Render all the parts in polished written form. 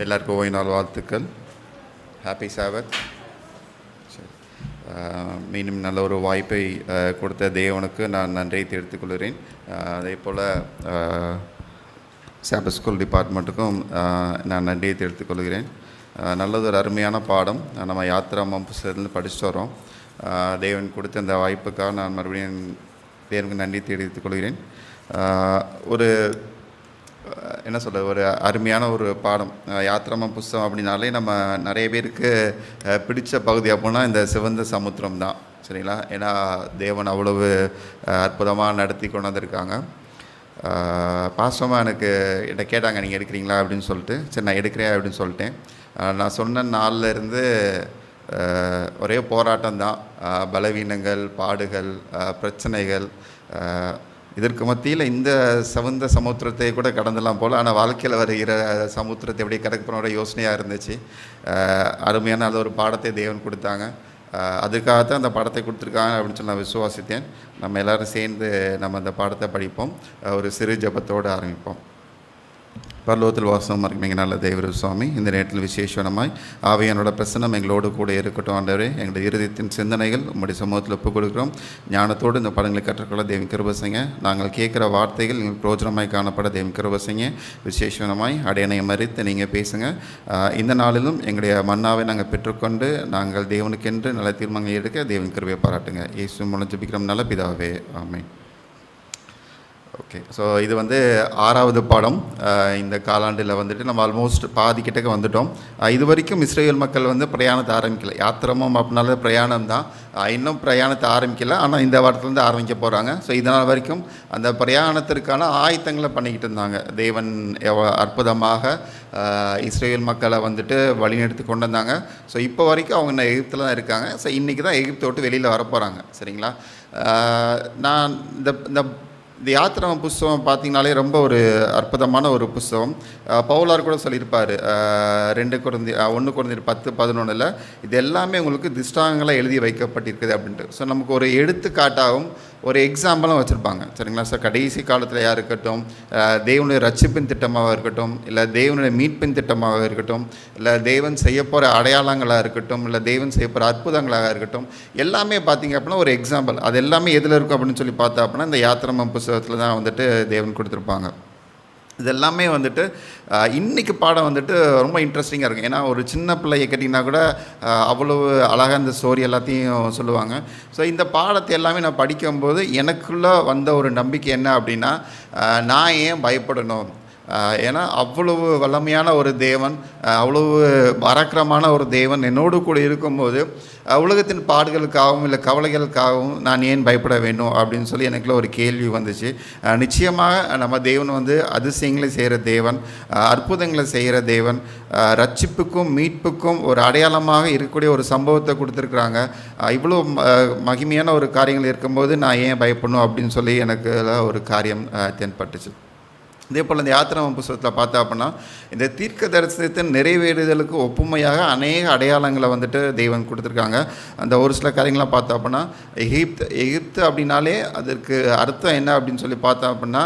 எல்லாருக்கும் ஓய்வு நாள் வாழ்த்துக்கள். ஹாப்பி சாபத். மீண்டும் நல்ல ஒரு வாய்ப்பை கொடுத்த தேவனுக்கு நான் நன்றியை தெரிவித்துக் கொள்கிறேன். அதே போல் சாபத் ஸ்கூல் டிபார்ட்மெண்ட்டுக்கும் நான் நன்றியை தெரிவித்துக் கொள்கிறேன். நல்லது ஒரு அருமையான பாடம் நம்ம யாத்திராமம் புத்தகத்துலேருந்து படிச்சுட்டு வரோம். தேவன் கொடுத்த இந்த வாய்ப்புக்காக நான் மறுபடியும் தேவனுக்கு நன்றி தெரிவித்துக் கொள்கிறேன். ஒரு என்ன சொல்ல, ஒரு அருமையான ஒரு பாடம். யாத்திராமம் புஸ்தகம் அப்படின்னாலே நம்ம நிறைய பேருக்கு பிடித்த பகுதி அப்படின்னா இந்த சிவந்த சமுத்திரம் தான், சரிங்களா? ஏன்னா தேவன் அவ்வளவு அற்புதமாக நடத்தி கொண்டு வந்திருக்காங்க. பாசமாக என்னை கேட்டாங்க, நீங்கள் எடுக்கிறீங்களா அப்படின்னு சொல்லிட்டு. சரி, நான் எடுக்கிறேன் அப்படின்னு சொல்லிட்டேன். நான் சொன்ன நாளில் இருந்து ஒரே போராட்டம் தான். பலவீனங்கள், பாடுகள், பிரச்சனைகள், இதற்கு மத்தியில் இந்த சிவந்த சமுத்திரத்தை கூட கடந்தலாம் போல். ஆனால் வாழ்க்கையில் வருகிற சமுத்திரத்தை எப்படி கடக்கப்போனோட யோசனையாக இருந்துச்சு. அருமையான நல்ல ஒரு பாடத்தை தேவன் கொடுத்தாங்க. அதுக்காகத்தான் அந்த பாடத்தை கொடுத்துருக்காங்க அப்படின்னு சொல்லி நான் விசுவாசித்தேன். நம்ம எல்லோரும் சேர்ந்து நம்ம அந்த பாடத்தை படிப்போம். ஒரு சிறு ஜெபத்தோடு ஆரம்பிப்போம். பரலோகத்தில் வாசமாக இருக்கீங்க நல்ல தேவர சுவாமி, இந்த நேரத்தில் விசேஷமாய் ஆவியானோட பிரசன்னம் எங்களோடு கூட இருக்கட்டும். ஆண்டவரே, எங்களுடைய இருதயத்தின் சிந்தனைகள் உங்களுடைய சமூகத்தில் ஒப்புக் கொடுக்குறோம். ஞானத்தோடு இந்த படங்களை கற்றுக்கொள்ள தேவன் கிருபை செய்யுங்க. நாங்கள் கேட்குற வார்த்தைகள் எங்களுக்கு பிரோஜனமாய் காணப்பட தேவன் கிருபை செய்யுங்க. விசேஷமாய் அடையனை மறித்து நீங்கள் பேசுங்க. இந்த நாளிலும் எங்களுடைய மன்னாவை நாங்கள் பெற்றுக்கொண்டு நாங்கள் தேவனுக்கென்று நல்ல தீர்மானங்கள் எடுக்க தேவன் கிருபையை பாராட்டுங்க. இயேசு மூலம் ஜெபிக்கிறோம் நல்ல பிதாவே, ஆமென். ஓகே, ஸோ இது 6வது பாடம். இந்த காலாண்டில் நம்ம ஆல்மோஸ்ட் பாதிக்கிட்டக்க வந்துட்டோம். இது வரைக்கும் இஸ்ரேல் மக்கள் பிரயாணத்தை ஆரம்பிக்கல. யாத்திரமும் அப்படின்னால பிரயாணம் தான். இன்னும் பிரயாணத்தை ஆரம்பிக்கல, ஆனால் இந்த வாரத்துலேருந்து ஆரம்பிக்க போகிறாங்க. ஸோ இதனால் வரைக்கும் அந்த பிரயாணத்திற்கான ஆயத்தங்களை பண்ணிக்கிட்டு இருந்தாங்க. தேவன் அற்புதமாக இஸ்ரேல் மக்களை வழிநடத்தி கொண்டு வந்தாங்க. ஸோ இப்போ வரைக்கும் அவங்க எகிப்தில் தான் இருக்காங்க. ஸோ இன்றைக்கி தான் எகிப்தை விட்டு வெளியில் வரப்போகிறாங்க, சரிங்களா? நான் இந்த யாத்திராமம் புஸ்தகம் பார்த்திங்கனாலே ரொம்ப ஒரு அற்புதமான ஒரு புஸ்தகம். பவுலார் கூட சொல்லியிருப்பார் 1 கொரிந்தியர் 10:11 இது எல்லாமே உங்களுக்கு திஷ்டாங்களாக எழுதி வைக்கப்பட்டிருக்குது அப்படின்ட்டு. ஸோ நமக்கு ஒரு எடுத்துக்காட்டாகவும் ஒரு எக்ஸாம்பிளும் வச்சுருப்பாங்க, சரிங்களா? ஸோ கடைசி காலத்தில் யார் இருக்கட்டும், தேவனுடைய ரட்சிப்பின் திட்டமாக இருக்கட்டும், இல்லை தேவனுடைய மீட்பின் திட்டமாக இருக்கட்டும், இல்லை தேவன் செய்ய போகிற அடையாளங்களாக இருக்கட்டும், இல்லை தேவன் செய்ய போகிற அற்புதங்களாக இருக்கட்டும், எல்லாமே பார்த்திங்க அப்படின்னா ஒரு எக்ஸாம்பிள். அது எல்லாமே எதில் இருக்கும் அப்படின்னு சொல்லி பார்த்தா அப்படின்னா இந்த யாத்திராமம் புஸ்தகத்தில் தான் தேவன் கொடுத்துருப்பாங்க. இது எல்லாமே இன்றைக்கி பாடம் ரொம்ப இன்ட்ரெஸ்டிங்காக இருக்கும். ஏன்னா ஒரு சின்ன பிள்ளையை கேட்டிங்கன்னா கூட அவ்வளவு அழகாக இந்த ஸ்டோரி எல்லாத்தையும் சொல்லுவாங்க. ஸோ இந்த பாடத்தை எல்லாமே நான் படிக்கும்போது எனக்குள்ளே வந்த ஒரு நம்பிக்கை என்ன அப்படின்னா, நான் ஏன் பயப்படணும்? ஏன்னா அவ்வளவு வல்லமையான ஒரு தேவன், அவ்வளவு பராக்கிரமான ஒரு தேவன் என்னோடு கூட இருக்கும்போது உலகத்தின் பாடுகளுக்காகவும் இல்லை கவலைகளுக்காகவும் நான் ஏன் பயப்பட வேண்டும் அப்படின்னு சொல்லி எனக்குள்ள ஒரு கேள்வி வந்துச்சு. நிச்சயமாக நம்ம தேவன் அதிசயங்களை செய்கிற தேவன், அற்புதங்களை செய்கிற தேவன், ரட்சிப்புக்கும் மீட்புக்கும் ஒரு அடையாளமாக இருக்கக்கூடிய ஒரு சம்பவத்தை கொடுத்துருக்குறாங்க. இவ்வளோ மகிமையான ஒரு காரியங்கள் இருக்கும்போது நான் ஏன் பயப்படணும் அப்படின்னு சொல்லி எனக்கு ஒரு காரியம் தென்பட்டுச்சு. இதே போல் இந்த யாத்திராமம் புஸ்தகத்தில் பார்த்தா அப்படின்னா இந்த தீர்க்க தரிசனத்தின் நிறைவேறுதலுக்கு ஒப்புமையாக அநேக அடையாளங்களை தெய்வன் கொடுத்துருக்காங்க. அந்த ஒரு சில காரியங்களாம் பார்த்தா அப்படின்னா எகிப்து அப்படின்னாலே அதற்கு அர்த்தம் என்ன அப்படின்னு சொல்லி பார்த்தா அப்படின்னா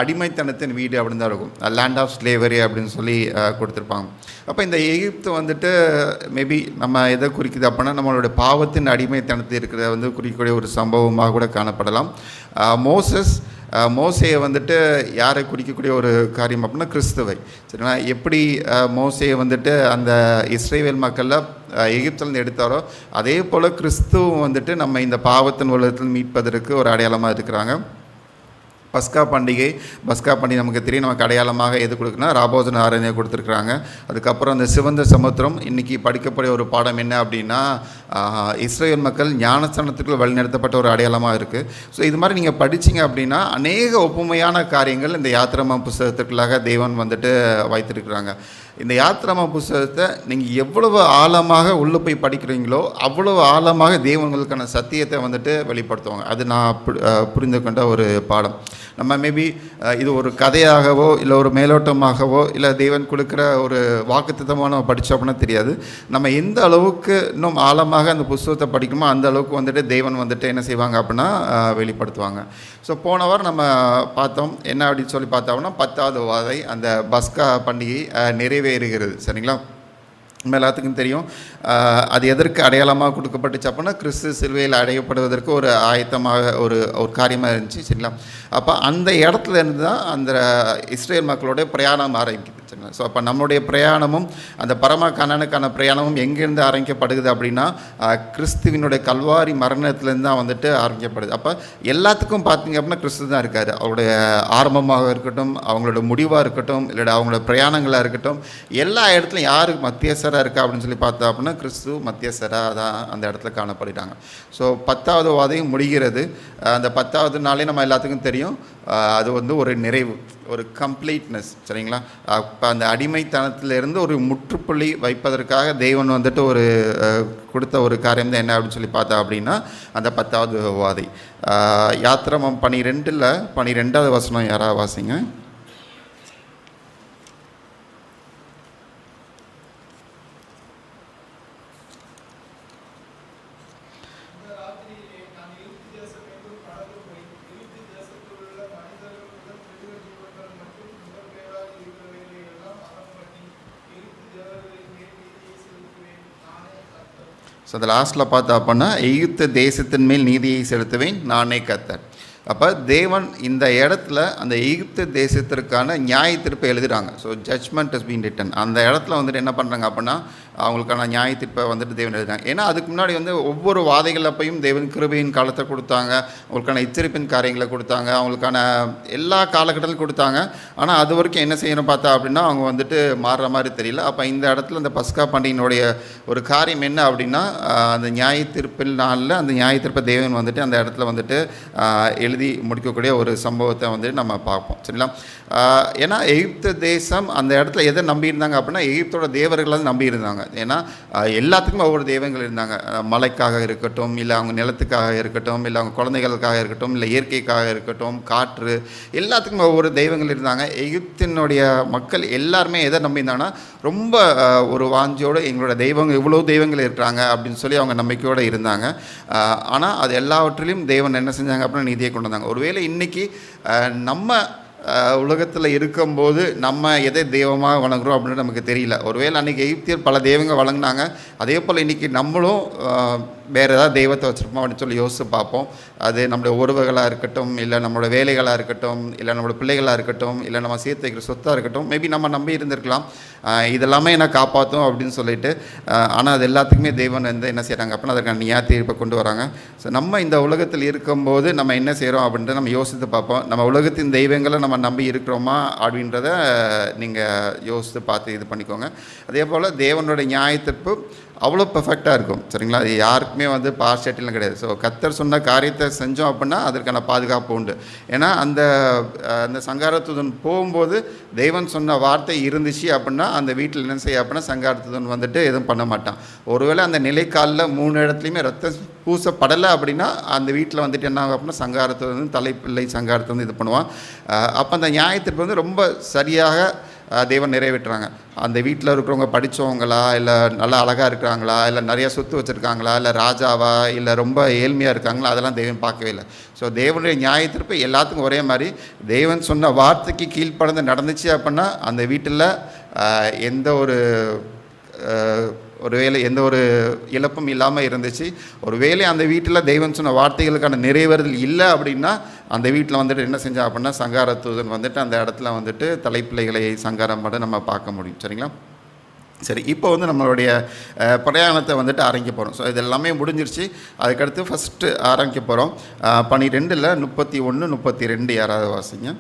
அடிமைத்தனத்தின் வீடு அப்படின்னு தான் இருக்கும். லேண்ட் ஆஃப் ஸ்லேவரி அப்படின்னு சொல்லி கொடுத்துருப்பாங்க. அப்போ இந்த எகிப்து மேபி நம்ம எதை குறிக்குது அப்படின்னா நம்மளுடைய பாவத்தின் அடிமைத்தனத்தை இருக்கிறத குறிக்கக்கூடிய ஒரு சம்பவமாக கூட காணப்படலாம். மோசேயை யாரை குறிக்கக்கூடிய ஒரு காரியம் அப்படின்னா கிறிஸ்துவை, சரிங்களா? எப்படி மோசேயை அந்த இஸ்ரேல் மக்களில் எகிப்திலேருந்து எடுத்தாரோ அதே போல் கிறிஸ்துவும் நம்ம இந்த பாவத்தின் உலகத்தில் மீட்பதற்கு ஒரு அடையாளமாக இருக்கிறாங்க. பஸ்கா பண்டிகை நமக்கு தெரியும். நமக்கு அடையாளமாக எது கொடுக்குன்னா ராபோஜன ஆரணியை கொடுத்துருக்குறாங்க. அதுக்கப்புறம் அந்த சிவந்த சமுத்திரம். இன்றைக்கி படிக்கக்கூடிய ஒரு பாடம் என்ன அப்படின்னா இஸ்ரேல் மக்கள் ஞானஸ்தானத்துக்குள் வழிநடத்தப்பட்ட ஒரு அடையாளமாக இருக்குது. ஸோ இது மாதிரி நீங்கள் படிச்சிங்க அப்படின்னா அநேக ஒப்புமையான காரியங்கள் இந்த யாத்திராமம் புஸ்தகத்துக்குள்ளாக தேவன் வைத்திருக்கிறாங்க. இந்த யாத்திராமம் புஸ்தகத்தை நீங்கள் எவ்வளவு ஆழமாக உள்ளே போய் படிக்கிறீங்களோ அவ்வளவு ஆழமாக தேவங்களுக்கான சத்தியத்தை வெளிப்படுத்துவாங்க. அது நான் புரிந்து கொண்ட ஒரு பாடம். நம்ம மேபி இது ஒரு கதையாகவோ இல்லை ஒரு மேலோட்டமாகவோ இல்லை தேவன் கொடுக்குற ஒரு வாக்குத்தத்தமாக நம்ம படித்தோம் அப்படின்னா தெரியாது. நம்ம எந்த அளவுக்கு இன்னும் ஆழமாக அந்த புஸ்தகத்தை படிக்கணுமோ அந்த அளவுக்கு வந்துட்டு தேவன் வந்துட்டு என்ன செய்வாங்க அப்படின்னா வெளிப்படுத்துவாங்க. ஸோ போன வாரம் நம்ம பார்த்தோம் என்ன அப்படின்னு சொல்லி பார்த்தோம்னா 10வது வாதை அந்த பஸ்கா பண்டிகை நிறைவேறுகிறது. சரிங்களா? நம்ம எல்லாத்துக்கும் தெரியும் அது எதற்கு அடையாளமாக கொடுக்கப்பட்டுச்சு அப்படின்னா கிறிஸ்து சிலுவையில் அடையப்படுவதற்கு ஒரு ஆயத்தமாக ஒரு காரியமாக இருந்துச்சு. சரிங்களா? அப்போ அந்த இடத்துல இருந்து தான் அந்த இஸ்ரேல் மக்களுடைய பிரயாணம் ஆரம்பிக்குது. சரிங்களா? ஸோ அப்போ நம்மளுடைய பிரயாணமும் அந்த பரம கண்ணனுக்கான பிரயாணமும் எங்கேருந்து ஆரம்பிக்கப்படுது அப்படின்னா கிறிஸ்துவினுடைய கல்வாரி மரணத்துலேருந்து தான் வந்துட்டு ஆரம்பிக்கப்படுது. அப்போ எல்லாத்துக்கும் பார்த்தீங்க அப்படின்னா கிறிஸ்து தான் இருக்கார். அவருடைய ஆரம்பமாக இருக்கட்டும், அவங்களோட முடிவாக இருக்கட்டும், இல்லை அவங்களோட பிரயாணங்களாக இருக்கட்டும், எல்லா இடத்துலையும் யாருக்கு மத்தியஸ்தராக இருக்கா அப்படின்னு சொல்லி பார்த்தா அப்படின்னா கிறிஸ்து மத்தியஸ்தராக தான் அந்த இடத்துல காணப்படுகிறாங்க. ஸோ 10வது வாதையும் முடிகிறது. அந்த 10வது நாளே நம்ம எல்லாத்துக்கும் தெரியும் அது வந்து ஒரு நிறைவு, ஒரு கம்ப்ளீட்னஸ். சரிங்களா? இப்போ அந்த அடிமைத்தனத்திலிருந்து ஒரு முற்றுப்புள்ளி வைப்பதற்காக தேவன் வந்துட்டு ஒரு கொடுத்த ஒரு காரியம் தான் என்ன அப்படின்னு சொல்லி பார்த்தா அப்படின்னா அந்த 10வது வாதை. யாத்திராமம் 12ல் 12வது வசனம் யாராவது வாசிங்க. ஸோ அந்த லாஸ்ட்டில் பார்த்தா அப்படின்னா எகிப்து தேசத்தின் மேல் நீதியை செலுத்துவேன் நானே கர்த்தர். அப்போ தேவன் இந்த இடத்துல அந்த எகிப்து தேசத்திற்கான நியாய தீர்ப்பை எழுதுகிறாங்க. So judgement is been written. அந்த இடத்துல வந்துட்டு என்ன பண்ணுறாங்க அப்படின்னா அவங்களுக்கான நியாய தீர்ப்பை வந்துட்டு தேவன் எழுதுறாங்க. ஏன்னா அதுக்கு முன்னாடி வந்து ஒவ்வொரு வாதைகள் அப்பையும் தேவன் கிருபையின் காலத்தை கொடுத்தாங்க, அவங்களுக்கான எச்சரிப்பின் காரியங்களை கொடுத்தாங்க, அவங்களுக்கான எல்லா காலகட்டத்திலும் கொடுத்தாங்க. ஆனால் அது வரைக்கும் என்ன செய்யணும் பார்த்தா அப்படின்னா அவங்க வந்துட்டு மாறுற மாதிரி தெரியல. அப்போ இந்த இடத்துல இந்த பஸ்கா பண்டிகையினுடைய ஒரு காரியம் என்ன அப்படின்னா அந்த நியாய தீர்ப்பில் நாளில் அந்த நியாய தீர்ப்பை தேவன் வந்துட்டு அந்த இடத்துல வந்துட்டு எழுதி முடிக்கக்கூடிய ஒரு சம்பவத்தை வந்துட்டு நம்ம பார்ப்போம். சரிங்களா? ஏன்னா எகிப்து தேசம் அந்த இடத்துல எதை நம்பியிருந்தாங்க அப்படின்னா எகிப்தோட தேவர்களை நம்பியிருந்தாங்க. ஏன்னா எல்லாத்துக்குமே ஒவ்வொரு தெய்வங்கள் இருந்தாங்க. மலைக்காக இருக்கட்டும், இல்லை அவங்க நிலத்துக்காக இருக்கட்டும், இல்லை அவங்க குழந்தைகளுக்காக இருக்கட்டும், இல்லை இயற்கைக்காக இருக்கட்டும், காற்று, எல்லாத்துக்குமே ஒவ்வொரு தெய்வங்கள் இருந்தாங்க. எகிப்தினுடைய மக்கள் எல்லாருமே எதை நம்பியிருந்தாங்கன்னா ரொம்ப ஒரு வாஞ்சியோடு எங்களோட தெய்வங்கள் இவ்வளோ தெய்வங்கள் இருக்கிறாங்க அப்படின்னு சொல்லி அவங்க நம்பிக்கையோடு இருந்தாங்க. ஆனால் அது எல்லாவற்றிலையும் தேவன் என்ன செஞ்சாங்க அப்படின்னா நீதியை கொண்டு வந்தாங்க. ஒருவேளை இன்றைக்கி நம்ம உலகத்தில் இருக்கும்போது நம்ம எதை தெய்வமாக வணங்குறோம் அப்படின்னு நமக்கு தெரியல. ஒருவேளை அன்றைக்கி எகிப்தியர் பல தெய்வங்கள் வழங்கினாங்க. அதே போல் இன்றைக்கி நம்மளும் வேறு ஏதாவது தெய்வத்தை வச்சுருப்போம் அப்படின்னு சொல்லி யோசித்து பார்ப்போம். அது நம்மளுடைய உறவுகளாக இருக்கட்டும், இல்லை நம்மளோட வேலைகளாக இருக்கட்டும், இல்லை நம்மளோட பிள்ளைகளாக இருக்கட்டும், இல்லை நம்ம சேர்த்து வைக்கிற சொத்தாக இருக்கட்டும், மேபி நம்ம நம்பி இருந்திருக்கலாம் இதெல்லாமே என்ன காப்பாற்றும் அப்படின்னு சொல்லிட்டு. ஆனால் அது எல்லாத்துக்குமே தெய்வம் வந்து என்ன செய்கிறாங்க அப்படின்னா அதற்கான நியாய தீர்ப்பை கொண்டு வராங்க. ஸோ நம்ம இந்த உலகத்தில் இருக்கும்போது நம்ம என்ன செய்கிறோம் அப்படின்றத நம்ம யோசித்து பார்ப்போம். நம்ம உலகத்தின் தெய்வங்களை நம்ம நம்பி இருக்கிறோமா அப்படின்றத நீங்கள் யோசித்து பார்த்து இது பண்ணிக்கோங்க. அதே போல் தேவனுடைய நியாய தீர்ப்பு அவ்வளோ பெர்ஃபெக்டாக இருக்கும். சரிங்களா? அது யாருக்குமே வந்து பார்ஷியாலிட்டிலாம் கிடையாது. ஸோ கர்த்தர் சொன்ன காரியத்தை செஞ்சோம் அப்படின்னா அதற்கான பாதுகாப்பு உண்டு. ஏன்னா அந்த சங்காரத்துதன் போகும்போது தேவன் சொன்ன வார்த்தை இருந்துச்சு அப்படின்னா அந்த வீட்டில் என்ன செய்ய அப்படின்னா சங்காரத்துதன் வந்துட்டு எதுவும் பண்ண மாட்டான். ஒருவேளை அந்த நிலைக்காலில் 3 இடத்துலையுமே ரத்தம் பூசப்படலை அப்படின்னா அந்த வீட்டில் வந்துட்டு என்ன ஆகும் அப்படின்னா சங்காரத்துதன் தலைப்பிள்ளை சங்காரத்தை வந்து இது பண்ணுவான். அப்போ அந்த நியாயத்திற்கு வந்து ரொம்ப சரியாக தேவன் நிறைவேற்றுறாங்க. அந்த வீட்டில் இருக்கிறவங்க படித்தவங்களா, இல்லை நல்லா அழகாக இருக்கிறாங்களா, இல்லை நிறையா சொத்து வச்சுருக்காங்களா, இல்லை ராஜாவா, இல்லை ரொம்ப ஏழ்மையாக இருக்காங்களா, அதெல்லாம் தேவன் பார்க்கவே இல்லை. ஸோ தேவனுடைய நியாய தீர்ப்பு எல்லாத்துக்கும் ஒரே மாதிரி தேவன் சொன்ன வார்த்தைக்கு கீழ்ப்படந்து நடந்துச்சு அப்படின்னா அந்த வீட்டில் எந்த ஒரு இழப்பும் இல்லாமல் இருந்துச்சு. ஒரு வேளை அந்த வீட்டில் தெய்வம் சொன்ன வார்த்தைகளுக்கான நிறைவேறுதல் இல்லை அப்படின்னா அந்த வீட்டில் வந்துட்டு என்ன செஞ்சா அப்படின்னா சங்காரத்துதன் வந்துட்டு அந்த இடத்துல வந்துட்டு தலைப்பிள்ளைகளை சங்காரம் பண்ண நம்ம பார்க்க முடியும். சரிங்களா? சரி, இப்போ வந்து நம்மளுடைய பிரயாணத்தை வந்துட்டு ஆரம்பிக்க போகிறோம். ஸோ இது எல்லாமே முடிஞ்சிருச்சு. அதுக்கடுத்து ஃபஸ்ட்டு ஆரம்பிக்க போகிறோம். 12ல் 31, 32 யாராவது வாசிங்க.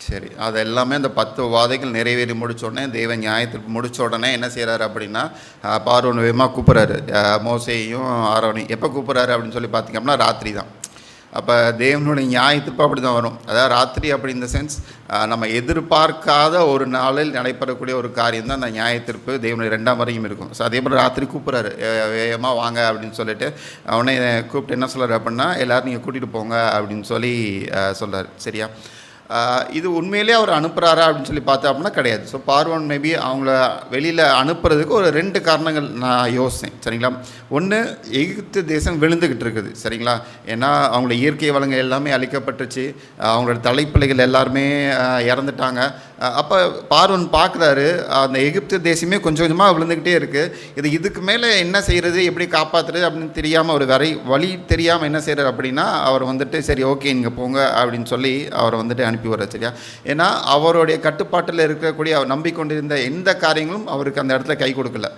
சரி, அது எல்லாமே அந்த 10 வாதைகள் நிறைவேறி முடிச்ச உடனே தேவன் நியாயத்தீர்ப்பு முடிச்ச உடனே என்ன செய்கிறாரு அப்படின்னா, பார்வோன் வேகமாக கூப்பிட்றாரு மோசேயையும் ஆரோனையும். எப்போ கூப்பிட்றாரு அப்படின்னு சொல்லி பார்த்தீங்க அப்படின்னா ராத்திரி தான். அப்போ தேவனுடைய நியாயத்தீர்ப்பு அப்படி தான் வரும். அதாவது ராத்திரி அப்படி இந்த சென்ஸ் நம்ம எதிர்பார்க்காத ஒரு நாளில் நடைபெறக்கூடிய ஒரு காரியம் தான் அந்த நியாயத்தீர்ப்பு தேவனுடைய 2ஆம் வரையும் இருக்கும். ஸோ அதே போல் ராத்திரி கூப்பிட்றாரு, வேகமாக வாங்க அப்படின்னு சொல்லிட்டு அவனே கூப்பிட்டு என்ன சொல்கிறார் அப்படின்னா, எல்லோரும் நீங்கள் கூட்டிகிட்டு போங்க அப்படின்னு சொல்லி சொல்கிறார். சரியா? இது உண்மையிலே அவர் அனுப்புகிறாரா அப்படின்னு சொல்லி பார்த்தா அப்படின்னா கிடையாது. ஸோ பார்வோன் மேபி அவங்கள வெளியில் அனுப்புறதுக்கு ஒரு 2 காரணங்கள் நான் யோசித்தேன். சரிங்களா? ஒன்று, எகிப்து தேசம் விழுந்துக்கிட்டு இருக்குது. சரிங்களா? ஏன்னா அவங்களோட இயற்கை வளங்கள் எல்லாமே அழிக்கப்பட்டுச்சு, அவங்களோட தலைப்பிள்ளைகள் எல்லாருமே இறந்துட்டாங்க. அப்போ பார்வோன் பார்க்குறாரு, அந்த எகிப்து தேசமே கொஞ்சம் கொஞ்சமாக விழுந்துக்கிட்டே இருக்குது. இதுக்கு மேலே என்ன செய்கிறது, எப்படி காப்பாற்றுறது அப்படின்னு தெரியாமல், ஒரு வழி தெரியாமல் என்ன செய்கிறார் அப்படின்னா, அவர் வந்துட்டு சரி ஓகே நீங்கள் போங்க அப்படின்னு சொல்லி அவரை வந்துட்டு அனுப்பி வர்றார். சரியா? ஏன்னா அவருடைய கட்டுப்பாட்டில் இருக்கக்கூடிய அவர் நம்பிக்கொண்டிருந்த எந்த காரியங்களும் அவருக்கு அந்த இடத்துல கை கொடுக்கல.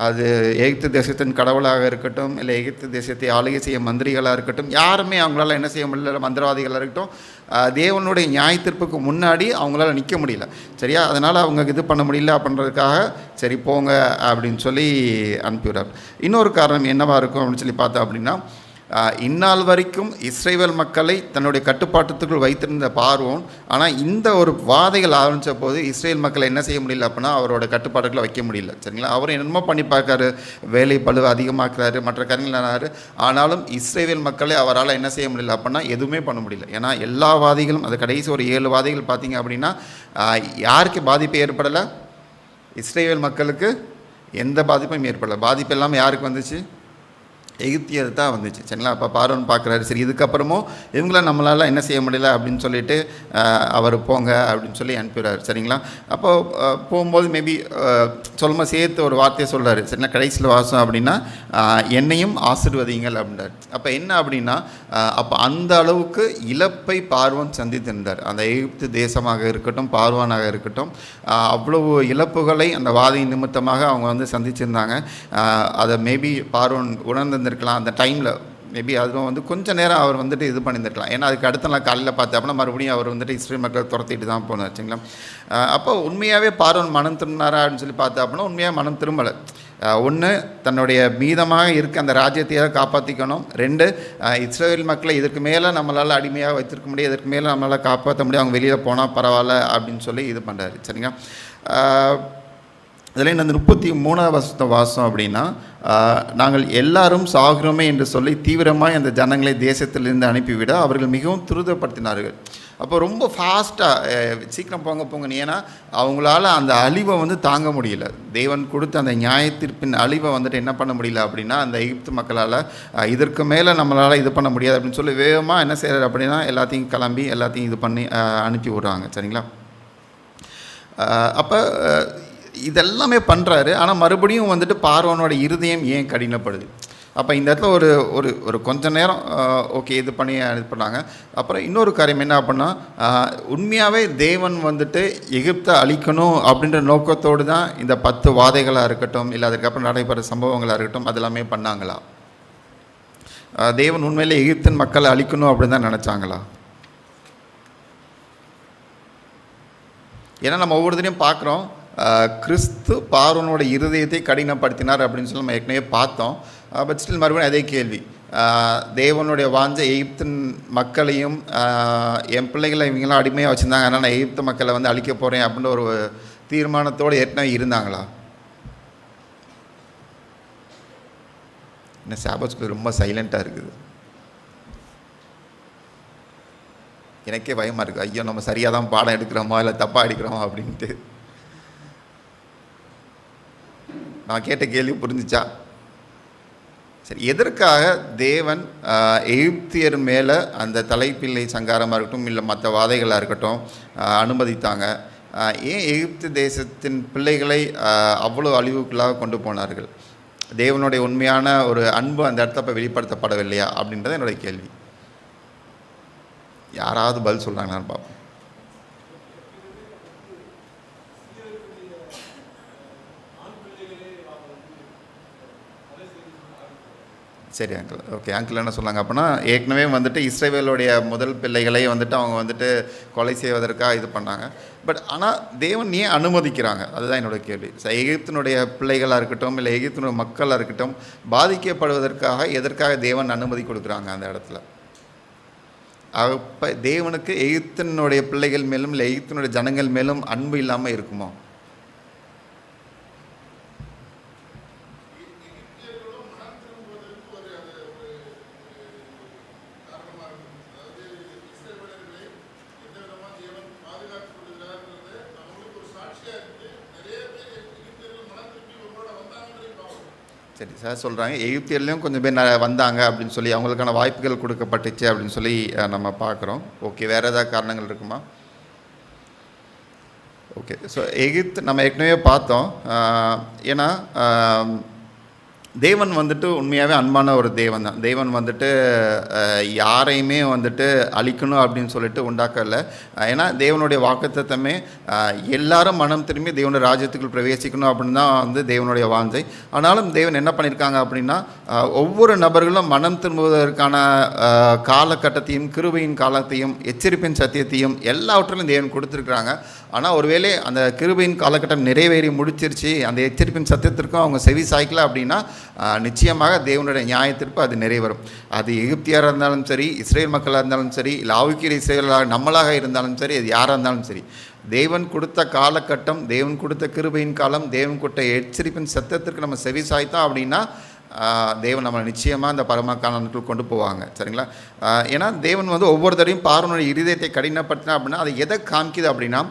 அது எகிப்து தேசத்தின் கடவுளாக இருக்கட்டும், இல்லை எகிப்து தேசத்தை ஆளுகை செய்ய மந்திரிகளாக இருக்கட்டும், யாருமே அவங்களால என்ன செய்ய முடியல. மந்திரவாதிகளாக இருக்கட்டும், தேவனுடைய நியாயத்தீர்ப்புக்கு முன்னாடி அவங்களால நிற்க முடியல. சரியா? அதனால் அவங்க இது பண்ண முடியல அப்படின்றதுக்காக சரி போங்க அப்படின்னு சொல்லி அனுப்பிவிடார். இன்னொரு காரணம் என்னவாக இருக்கும் அப்படின்னு சொல்லி பார்த்தோம் அப்படின்னா, இந்நாள் வரைக்கும் இஸ்ரேல் மக்களை தன்னுடைய கட்டுப்பாட்டுக்குள் வைத்திருந்த பார்வோன், ஆனால் இந்த ஒரு வாதைகள் ஆரம்பித்த போது இஸ்ரேல் மக்களை என்ன செய்ய முடியல அப்படின்னா அவரோட கட்டுப்பாட்டுக்குள்ள வைக்க முடியல. சரிங்களா? அவர் என்னமோ பண்ணி பார்க்காரு, வேலை பழுவை அதிகமாக்குறாரு, மற்ற காரியங்கள். ஆனாலும் இஸ்ரேல் மக்களை அவரால் என்ன செய்ய முடியல அப்படின்னா எதுவுமே பண்ண முடியல. ஏன்னா எல்லா வாதிகளும், அது கடைசி ஒரு 7 வாதிகள் பார்த்தீங்க அப்படின்னா யாருக்கு பாதிப்பு ஏற்படலை? இஸ்ரேல் மக்களுக்கு எந்த பாதிப்பும் ஏற்படலை. பாதிப்பு எல்லாமே யாருக்கு வந்துச்சு? எகிப்தியது தான் வந்துச்சு. சரிங்களா? அப்போ பார்வோன் பார்க்குறாரு, சரி இதுக்கப்புறமும் இவங்கள நம்மளால் என்ன செய்ய முடியல அப்படின்னு சொல்லிட்டு அவர் போங்க அப்படின்னு சொல்லி அனுப்பிடுறாரு. சரிங்களா? அப்போ போகும்போது மேபி சொல்லும்போது சேர்த்து ஒரு வார்த்தையை சொல்கிறாரு. சரிங்களா? கடைசியில் வாசம் அப்படின்னா என்னையும் ஆசீர்வதிங்கள் அப்படின்றார். அப்போ என்ன அப்படின்னா, அப்போ அந்த அளவுக்கு இழப்பை பார்வோன் சந்தித்திருந்தார். அந்த எகிப்து தேசமாக இருக்கட்டும், பார்வோனாக இருக்கட்டும், அவ்வளவு இழப்புகளை அந்த வாதை நிமித்தமாக அவங்க வந்து சந்திச்சிருந்தாங்க. அதை மேபி பார்வோன் உணர்ந்து இருக்கலாம் அந்த டைமில். மேபி அதுவும் வந்து கொஞ்சம் நேரம் அவர் வந்துட்டு இது பண்ணியிருந்திருக்கலாம். ஏன்னா அதுக்கு அடுத்த நாள் காலையில் பார்த்து அப்படின்னா மறுபடியும் அவர் வந்துட்டு இஸ்ரேல் மக்களை துரத்திட்டு தான் போனார். சரிங்களா? அப்போ உண்மையாகவே பார்வோன் மனம் திரும்பினாரா அப்படின்னு சொல்லி பார்த்தா அப்படின்னா உண்மையாக மனம் திரும்பலை. ஒன்று, தன்னுடைய மீதமாக இருக்க அந்த ராஜ்யத்தையாக காப்பாற்றிக்கணும். 2, இஸ்ரேல் மக்களை இதற்கு மேலே நம்மளால் அடிமையாக வைத்திருக்க முடியும், இதற்கு மேலே நம்மளால் காப்பாற்ற முடியும், அவங்க வெளியில் போனால் பரவாயில்ல அப்படின்னு சொல்லி இது பண்ணுறாரு. சரிங்களா? இதில் இந்த 33 வாசம் அப்படின்னா, நாங்கள் எல்லாரும் சாகிறோமே என்று சொல்லி தீவிரமாக அந்த ஜனங்களை தேசத்திலிருந்து அனுப்பிவிட அவர்கள் மிகவும் துரிதப்படுத்தினார்கள். அப்போ ரொம்ப ஃபாஸ்ட்டாக சீக்கிரம் போங்க நீ. ஏன்னா அவங்களால அந்த அழிவை வந்து தாங்க முடியல. தேவன் கொடுத்த அந்த நியாயத்தீர்ப்பின் அழிவை வந்துட்டு என்ன பண்ண முடியல அப்படின்னா, அந்த எகிப்து மக்களால் இதற்கு மேலே நம்மளால் இது பண்ண முடியாது அப்படின்னு சொல்லி வேகமாக என்ன செய்கிறார் அப்படின்னா எல்லாத்தையும் கிளம்பி எல்லாத்தையும் இது பண்ணி அனுப்பி விட்றாங்க. சரிங்களா? அப்போ இதெல்லாமே பண்ணுறாரு. ஆனால் மறுபடியும் வந்துட்டு பார்வோனோட இருதயம் ஏன் கடினப்படுது? அப்போ இந்த இடத்துல ஒரு ஒரு ஒரு கொஞ்ச நேரம் ஓகே இது பண்ணி இது பண்ணாங்க. அப்புறம் இன்னொரு காரியம் என்ன அப்படின்னா, உண்மையாகவே தேவன் வந்துட்டு எகிப்தை அழிக்கணும் அப்படின்ற நோக்கத்தோடு தான் இந்த 10 வாதைகளாக இருக்கட்டும், இல்லை அதுக்கப்புறம் நடைபெற சம்பவங்களாக இருக்கட்டும், அதெல்லாமே பண்ணாங்களா? தேவன் உண்மையிலே எகிப்தின் மக்களை அழிக்கணும் அப்படின்னு தான் நினச்சாங்களா? ஏன்னா நம்ம ஒவ்வொருத்தரையும் பார்க்குறோம், கிறிஸ்து பார்வோனோட இருதயத்தை கடினப்படுத்தினார் அப்படின்னு சொல்லி நம்ம ஏற்கனவே பார்த்தோம். பட் ஸ்டில் மறுபடியும் அதே கேள்வி. தேவனுடைய வாஞ்ச எகிப்தின் மக்களையும் என் பிள்ளைகளை இவங்கெல்லாம் அடிமையாக வச்சுருந்தாங்க, அதனால் நான் எகிப்து மக்களை வந்து அழிக்க போகிறேன் அப்படின்ற ஒரு தீர்மானத்தோடு ஏற்கனவே இருந்தாங்களா? என்ன சாபஸ்க்கு ரொம்ப சைலண்ட்டாக இருக்குது. எனக்கே பயமாக இருக்குது. ஐயோ நம்ம சரியாக தான் பாடம் எடுக்கிறோமா இல்லை தப்பாக எடுக்கிறோமா அப்படின்ட்டு. நான் கேட்ட கேள்வி புரிஞ்சிச்சா? சரி, எதற்காக தேவன் எகிப்தியர் மேலே அந்த தலைப்பிள்ளை சங்காரமாக இருக்கட்டும், இல்லை மற்ற வாதைகளாக இருக்கட்டும் அனுமதித்தாங்க? ஏன் எகிப்து தேசத்தின் பிள்ளைகளை அவ்வளோ அழிவுக்குள்ளாக கொண்டு போனார்கள்? தேவனுடைய உண்மையான ஒரு அன்பு அந்த இடத்துல இப்போ வெளிப்படுத்தப்படவில்லையா அப்படின்றது என்னுடைய கேள்வி. யாராவது பதில் சொல்கிறாங்களான்னு பார்ப்போம். சரி அங்கிள். ஓகே, அங்கிள் என்ன சொன்னாங்க அப்படின்னா, ஏற்கனவே வந்துட்டு இஸ்ரவேலுடைய முதல் பிள்ளைகளை வந்துட்டு அவங்க வந்துட்டு கொலை செய்வதற்காக இது பண்ணாங்க. பட் ஆனால் தேவன் ஏன் அனுமதிக்கிறாங்க? அதுதான் என்னோட கேள்வி. எகிப்தினுடைய பிள்ளைகளாக இருக்கட்டும், இல்லை எகிப்தினுடைய மக்களாக இருக்கட்டும், பாதிக்கப்படுவதற்காக எதற்காக தேவன் அனுமதி கொடுக்குறாங்க அந்த இடத்துல? அப்போ தேவனுக்கு எகிப்தினுடைய பிள்ளைகள் மேலும் இல்லை எகிப்தினுடைய ஜனங்கள் மேலும் அன்பு இல்லாமல் இருக்குமோ? சரி சார், சொல்கிறாங்க எகிப்தியர்லேயும் கொஞ்சம் பேர் வந்தாங்க அப்படின்னு சொல்லி அவங்களுக்கான வாய்ப்புகள் கொடுக்கப்பட்டுச்சு அப்படின்னு சொல்லி நம்ம பார்க்குறோம். ஓகே, வேறு ஏதாவது காரணங்கள் இருக்குமா? ஓகே, ஸோ எகிப்து நம்ம ஏற்கனவே பார்த்தோம். ஏன்னா தேவன் வந்துட்டு உண்மையாகவே அன்பான ஒரு தேவன் தான். தேவன் வந்துட்டு யாரையுமே வந்துட்டு அழிக்கணும் அப்படின்னு சொல்லிட்டு உண்டாக்கல. ஏன்னா தேவனுடைய வாக்குத்தத்தமே எல்லாரும் மனம் திரும்பி தேவனுடைய ராஜ்யத்துக்குள் பிரவேசிக்கணும் அப்படின்னு தான் வந்து தேவனுடைய வாஞ்சை. ஆனாலும் தேவன் என்ன பண்ணியிருக்காங்க அப்படின்னா, ஒவ்வொரு நபர்களும் மனம் திரும்புவதற்கான காலகட்டத்தையும் கிருபையின் காலத்தையும் எச்சரிப்பின் சத்தியத்தையும் எல்லாவற்றிலும் தேவன் கொடுத்துருக்குறாங்க. ஆனால் ஒருவேளை அந்த கிருபையின் காலகட்டம் நிறைவேறி முடிச்சிருச்சு, அந்த எச்சரிப்பின் சத்தியத்திற்கும் அவங்க செவி சாய்க்கல அப்படின்னா நிச்சயமாக தேவனுடைய நியாயத்திற்கு அது நிறைவேறும். அது எகிப்தியாராக இருந்தாலும் சரி, இஸ்ரேல் மக்களாக இருந்தாலும் சரி, இல்லை ஆவிக்குரிய இஸ்ரேலாக நம்மளாக இருந்தாலும் சரி, அது யாராக இருந்தாலும் சரி, தேவன் கொடுத்த காலகட்டம், தேவன் கொடுத்த கிருபையின் காலம், தேவன் கொடுத்த எச்சரிப்பின் சத்தத்திற்கு நம்ம செவி சாய்த்தோம் அப்படின்னா தேவன் நம்மளை நிச்சயமாக அந்த பரமக்காலத்துக்குள் கொண்டு போவாங்க. சரிங்களா? ஏன்னா தேவன் வந்து ஒவ்வொரு தடையும் பார்வனுடைய இருதயத்தை கடினப்படுத்தினா அப்படின்னா அதை எதை காமிக்குது அப்படின்னா,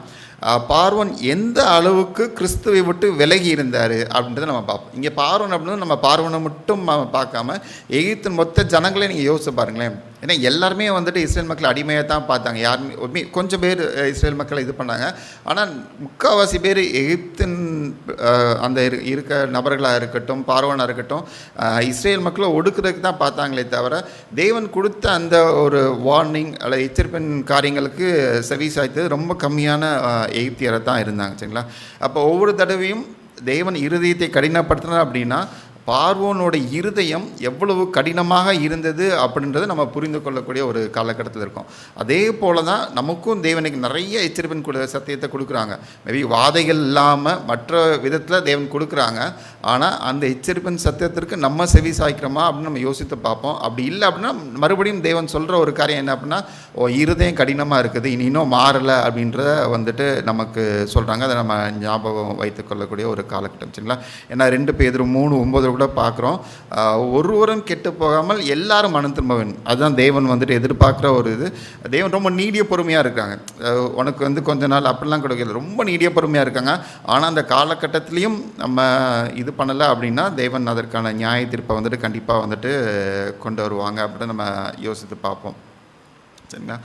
பார்வன் எந்த அளவுக்கு கிறிஸ்துவை விட்டு விலகி இருந்தார் அப்படின்றத நம்ம பார்ப்போம். இங்கே பார்வன் அப்படின்னு நம்ம பார்வனை மட்டும் பார்க்காம எகிப்தின் மொத்த ஜனங்களே நீங்கள் யோசிச்சு பாருங்களேன். ஏன்னா எல்லாருமே வந்துட்டு இஸ்ரேல் மக்கள் அடிமையாக தான் பார்த்தாங்க. யாருமே கொஞ்சம் பேர் இஸ்ரேல் மக்களை இது பண்ணாங்க. ஆனால் முக்கால்வாசி பேர் எகிப்தின் அந்த இருக்க நபர்களாக இருக்கட்டும், பார்வனாக இருக்கட்டும், இஸ்ரேல் மக்களை ஒடுக்குறதுக்கு தான் பார்த்தாங்களே தவிர தேவன் கொடுத்த அந்த ஒரு வார்னிங் அல்லது எச்சரிப்பின் காரியங்களுக்கு செவி சாய்த்தது ரொம்ப கம்மியான எகிப்தியரை தான் இருந்தாங்க. சரிங்களா? அப்போ ஒவ்வொரு தடவையும் தேவன் இருதயத்தை கடினப்படுத்தினார் அப்படின்னா பார்வோனோட இருதயம் எவ்வளவு கடினமாக இருந்தது அப்படின்றத நம்ம புரிந்து கொள்ளக்கூடிய ஒரு காலகட்டத்தில் இருக்கும். அதே போல தான் நமக்கும் தேவனுக்கு நிறைய எச்சரிப்பின் சத்தியத்தை கொடுக்குறாங்க. மேபி வாதைகள் இல்லாமல் மற்ற விதத்தில் தேவன் கொடுக்குறாங்க. ஆனால் அந்த எச்சரிப்பின் சத்தியத்திற்கு நம்ம செவி சாய்க்கிறோமா அப்படின்னு நம்ம யோசித்து பார்ப்போம். அப்படி இல்லை அப்படின்னா மறுபடியும் தேவன் சொல்கிற ஒரு காரியம் என்ன அப்படின்னா, இருதயம் கடினமாக இருக்குது, இன்னும் மாறலை அப்படின்றத வந்துட்டு நமக்கு சொல்கிறாங்க. அதை நம்ம ஞாபகம் வைத்துக்கொள்ளக்கூடிய ஒரு காலகட்டம். சரிங்களா? ஏன்னா 2 பேதுரு 3:9 கூட பார்க்குறோம், ஒருவரும் கெட்டு போகாமல் எல்லாரும் மனம் திரும்ப வேண்டும். அதுதான் தேவன் வந்துட்டு எதிர்பார்க்குற ஒரு இது. தேவன் ரொம்ப நீடிய பொறுமையாக இருக்காங்க. உனக்கு வந்து கொஞ்ச நாள் அப்படிலாம் கொடுக்கல, ரொம்ப நீடிய பொறுமையாக இருக்காங்க. ஆனால் அந்த காலகட்டத்திலையும் நம்ம இது பண்ணலை அப்படின்னா தேவன் அதற்கான நியாய தீர்ப்பை வந்துட்டு கண்டிப்பாக வந்துட்டு கொண்டு வருவாங்க அப்படின்னு நம்ம யோசித்து பார்ப்போம். சரிங்களா?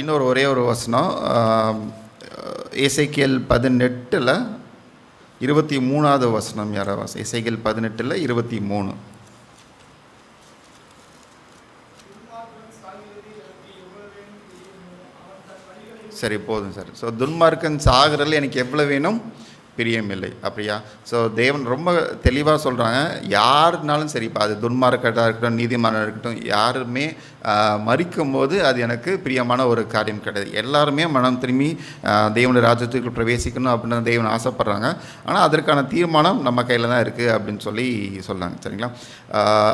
இன்னொரு ஒரே ஒரு வசனம், எசேக்கியேல் 18:23 வசனம். யாராவது எசேக்கியேல் 18:23. சரி, போதும் சார். ஸோ துன்மார்க்கன் சாகிறதுல எனக்கு எவ்வளோ வேணும், பிரியமில்லை. அப்படியா? ஸோ தேவன் ரொம்ப தெளிவாக சொல்கிறாங்க, யாருனாலும் சரி, இப்போ அது துன்மார்க்கட்டாக இருக்கட்டும், நீதிமானாக இருக்கட்டும், யாருமே மரிக்கும் போது அது எனக்கு பிரியமான ஒரு காரியம் கிடையாது. எல்லாருமே மனம் திரும்பி தேவனுடைய ராஜ்யத்துக்கு பிரவேசிக்கணும் அப்படின்னு தேவன் ஆசைப்பட்றாங்க. ஆனால் அதற்கான தீர்மானம் நம்ம கையில் தான் இருக்குது அப்படின்னு சொல்லி சொல்கிறாங்க. சரிங்களா?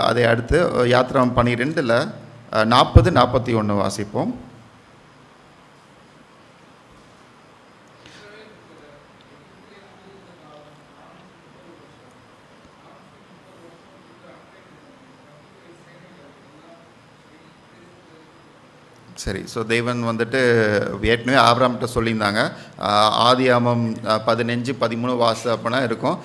அதை அடுத்து யாத்திராகமம் 12:40-41 வாசிப்போம். சரி, ஸோ தேவன் வந்துட்டு ஏற்கனவே ஆபிரகாம்கிட்ட சொல்லியிருந்தாங்க, ஆதியாகமம் 15:13 வாசு அப்படின்னா இருக்கும்.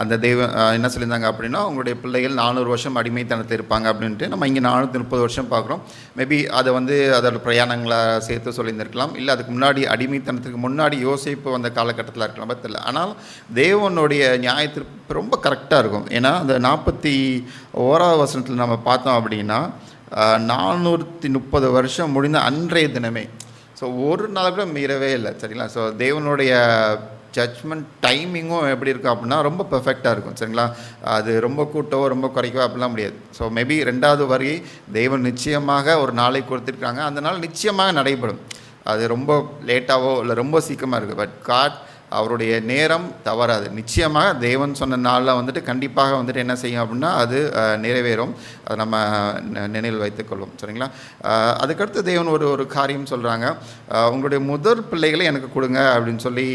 அந்த தேவன் என்ன சொல்லியிருந்தாங்க அப்படின்னா, உங்களுடைய பிள்ளைகள் 400 வருஷம் அடிமைத்தனத்தில் இருப்பாங்க அப்படின்ட்டு. நம்ம இங்கே 430 வருஷம் பார்க்குறோம். மேபி அதை வந்து அதோட பிரயாணங்களை சேர்த்து சொல்லியிருந்திருக்கலாம், இல்லை அதுக்கு முன்னாடி அடிமைத்தனத்துக்கு முன்னாடி யோசிப்பு வந்த காலகட்டத்தில் இருக்கலாம், தெரியல. ஆனால் தேவனுடைய நியாயத்திற்கு ரொம்ப கரெக்டாக இருக்கும். ஏன்னா அந்த 41 வசனத்தில் நம்ம பார்த்தோம் அப்படின்னா 430 வருஷம் முடிந்த அன்றைய தினமே, ஸோ ஒரு நாள் கூட மீறவே இல்லை. சரிங்களா? ஸோ தேவனுடைய ஜட்ஜ்மெண்ட் டைமிங்கும் எப்படி இருக்கும் அப்படின்னா ரொம்ப பெர்ஃபெக்டாக இருக்கும். சரிங்களா? அது ரொம்ப கூட்டவோ ரொம்ப குறைக்கவோ அப்படிலாம் முடியாது. ஸோ மேபி 2வது வரி தேவன் நிச்சயமாக ஒரு நாளை கொடுத்துருக்காங்க, அந்த நாள் நிச்சயமாக நடைபெறும். அது ரொம்ப லேட்டாவோ இல்லை ரொம்ப சீக்கிரமாக இருக்குது. பட் காட் அவருடைய நேரம் தவறாது. நிச்சயமாக தேவன் சொன்ன நாளில் வந்துட்டு கண்டிப்பாக வந்துட்டு என்ன செய்யும் அப்படின்னா அது நிறைவேறும். அதை நம்ம நினைவில் வைத்துக்கொள்வோம். சரிங்களா? அதுக்கடுத்து தேவன் ஒரு காரியம் சொல்கிறாங்க, உங்களுடைய முதல் பிள்ளைகளை எனக்கு கொடுங்க அப்படின்னு சொல்லி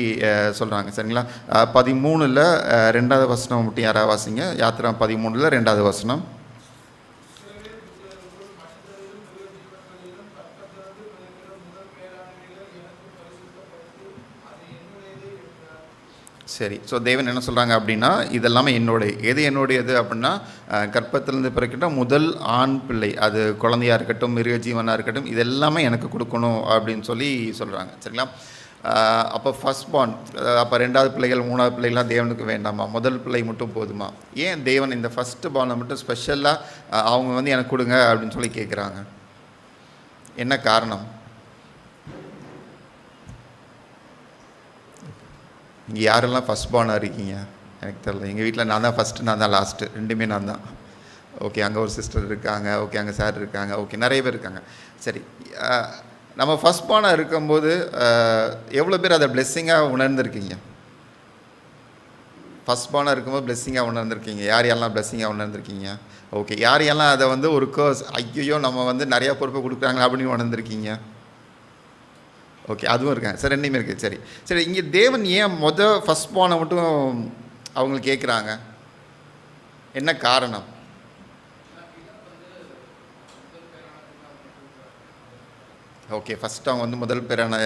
சொல்கிறாங்க. சரிங்களா? 13ல் 2வது வசனம் மட்டும் யாராவது வாசிங்க. யாத்திரா 13ல் 2வது வசனம். சரி. ஸோ தேவன் என்ன சொல்கிறாங்க அப்படின்னா, இதெல்லாமே என்னுடைய. எது என்னுடையது அப்படின்னா, கர்ப்பத்திலேருந்து பிறக்கிட்ட முதல் ஆண் பிள்ளை, அது குழந்தையாக இருக்கட்டும், மிருக ஜீவனாக இருக்கட்டும், இது எல்லாமே எனக்கு கொடுக்கணும் அப்படின்னு சொல்லி சொல்கிறாங்க. சரிங்களா? அப்போ ஃபஸ்ட் பார்ன், அப்போ 2வது பிள்ளைகள் 3வது பிள்ளைகள்லாம் தேவனுக்கு வேண்டாமா? முதல் பிள்ளை மட்டும் போதுமா? ஏன் தேவன் இந்த ஃபஸ்ட்டு பார்னை மட்டும் ஸ்பெஷலாக அவங்க வந்து எனக்கு கொடுங்க அப்படின்னு சொல்லி கேட்குறாங்க? என்ன காரணம்? இங்கே யாரெல்லாம் ஃபஸ்ட் பார்னாக இருக்கீங்க? எனக்கு தெரியல. எங்கள் வீட்டில் நான் தான் ஃபஸ்ட்டு, நான் தான் லாஸ்ட்டு, 2மே நான் தான். ஓகே, அங்கே ஒரு சிஸ்டர் இருக்காங்க, ஓகே, அங்கே சார் இருக்காங்க, ஓகே, நிறைய பேர் இருக்காங்க. சரி, நம்ம ஃபஸ்ட் பார்னாக இருக்கும்போது எவ்வளோ பேர் அதை பிளெஸ்ஸிங்காக உணர்ந்துருக்கீங்க? ஃபஸ்ட் பார்னாக இருக்கும்போது பிளெஸ்ஸிங்காக உணர்ந்துருக்கீங்க? யார் யாரெல்லாம் பிளெஸ்ஸிங்காக உணர்ந்துருக்கீங்க? ஓகே, யார் யாரெல்லாம் அதை வந்து ஒரு கர்ஸ், ஐயோ நம்ம வந்து நிறையா பொறுப்பை கொடுக்குறாங்க அப்படின்னு உணர்ந்துருக்கீங்க? ஓகே, அதுவும் இருக்காங்க. சரி, 2மே இருக்குது. சரி சரி இங்கே தேவன் ஏன் ஃபஸ்ட் பார்னை மட்டும் அவங்களுக்கு கேட்குறாங்க? என்ன காரணம்? ஓகே, ஃபஸ்ட்டு அவங்க வந்து முதல் பேரான,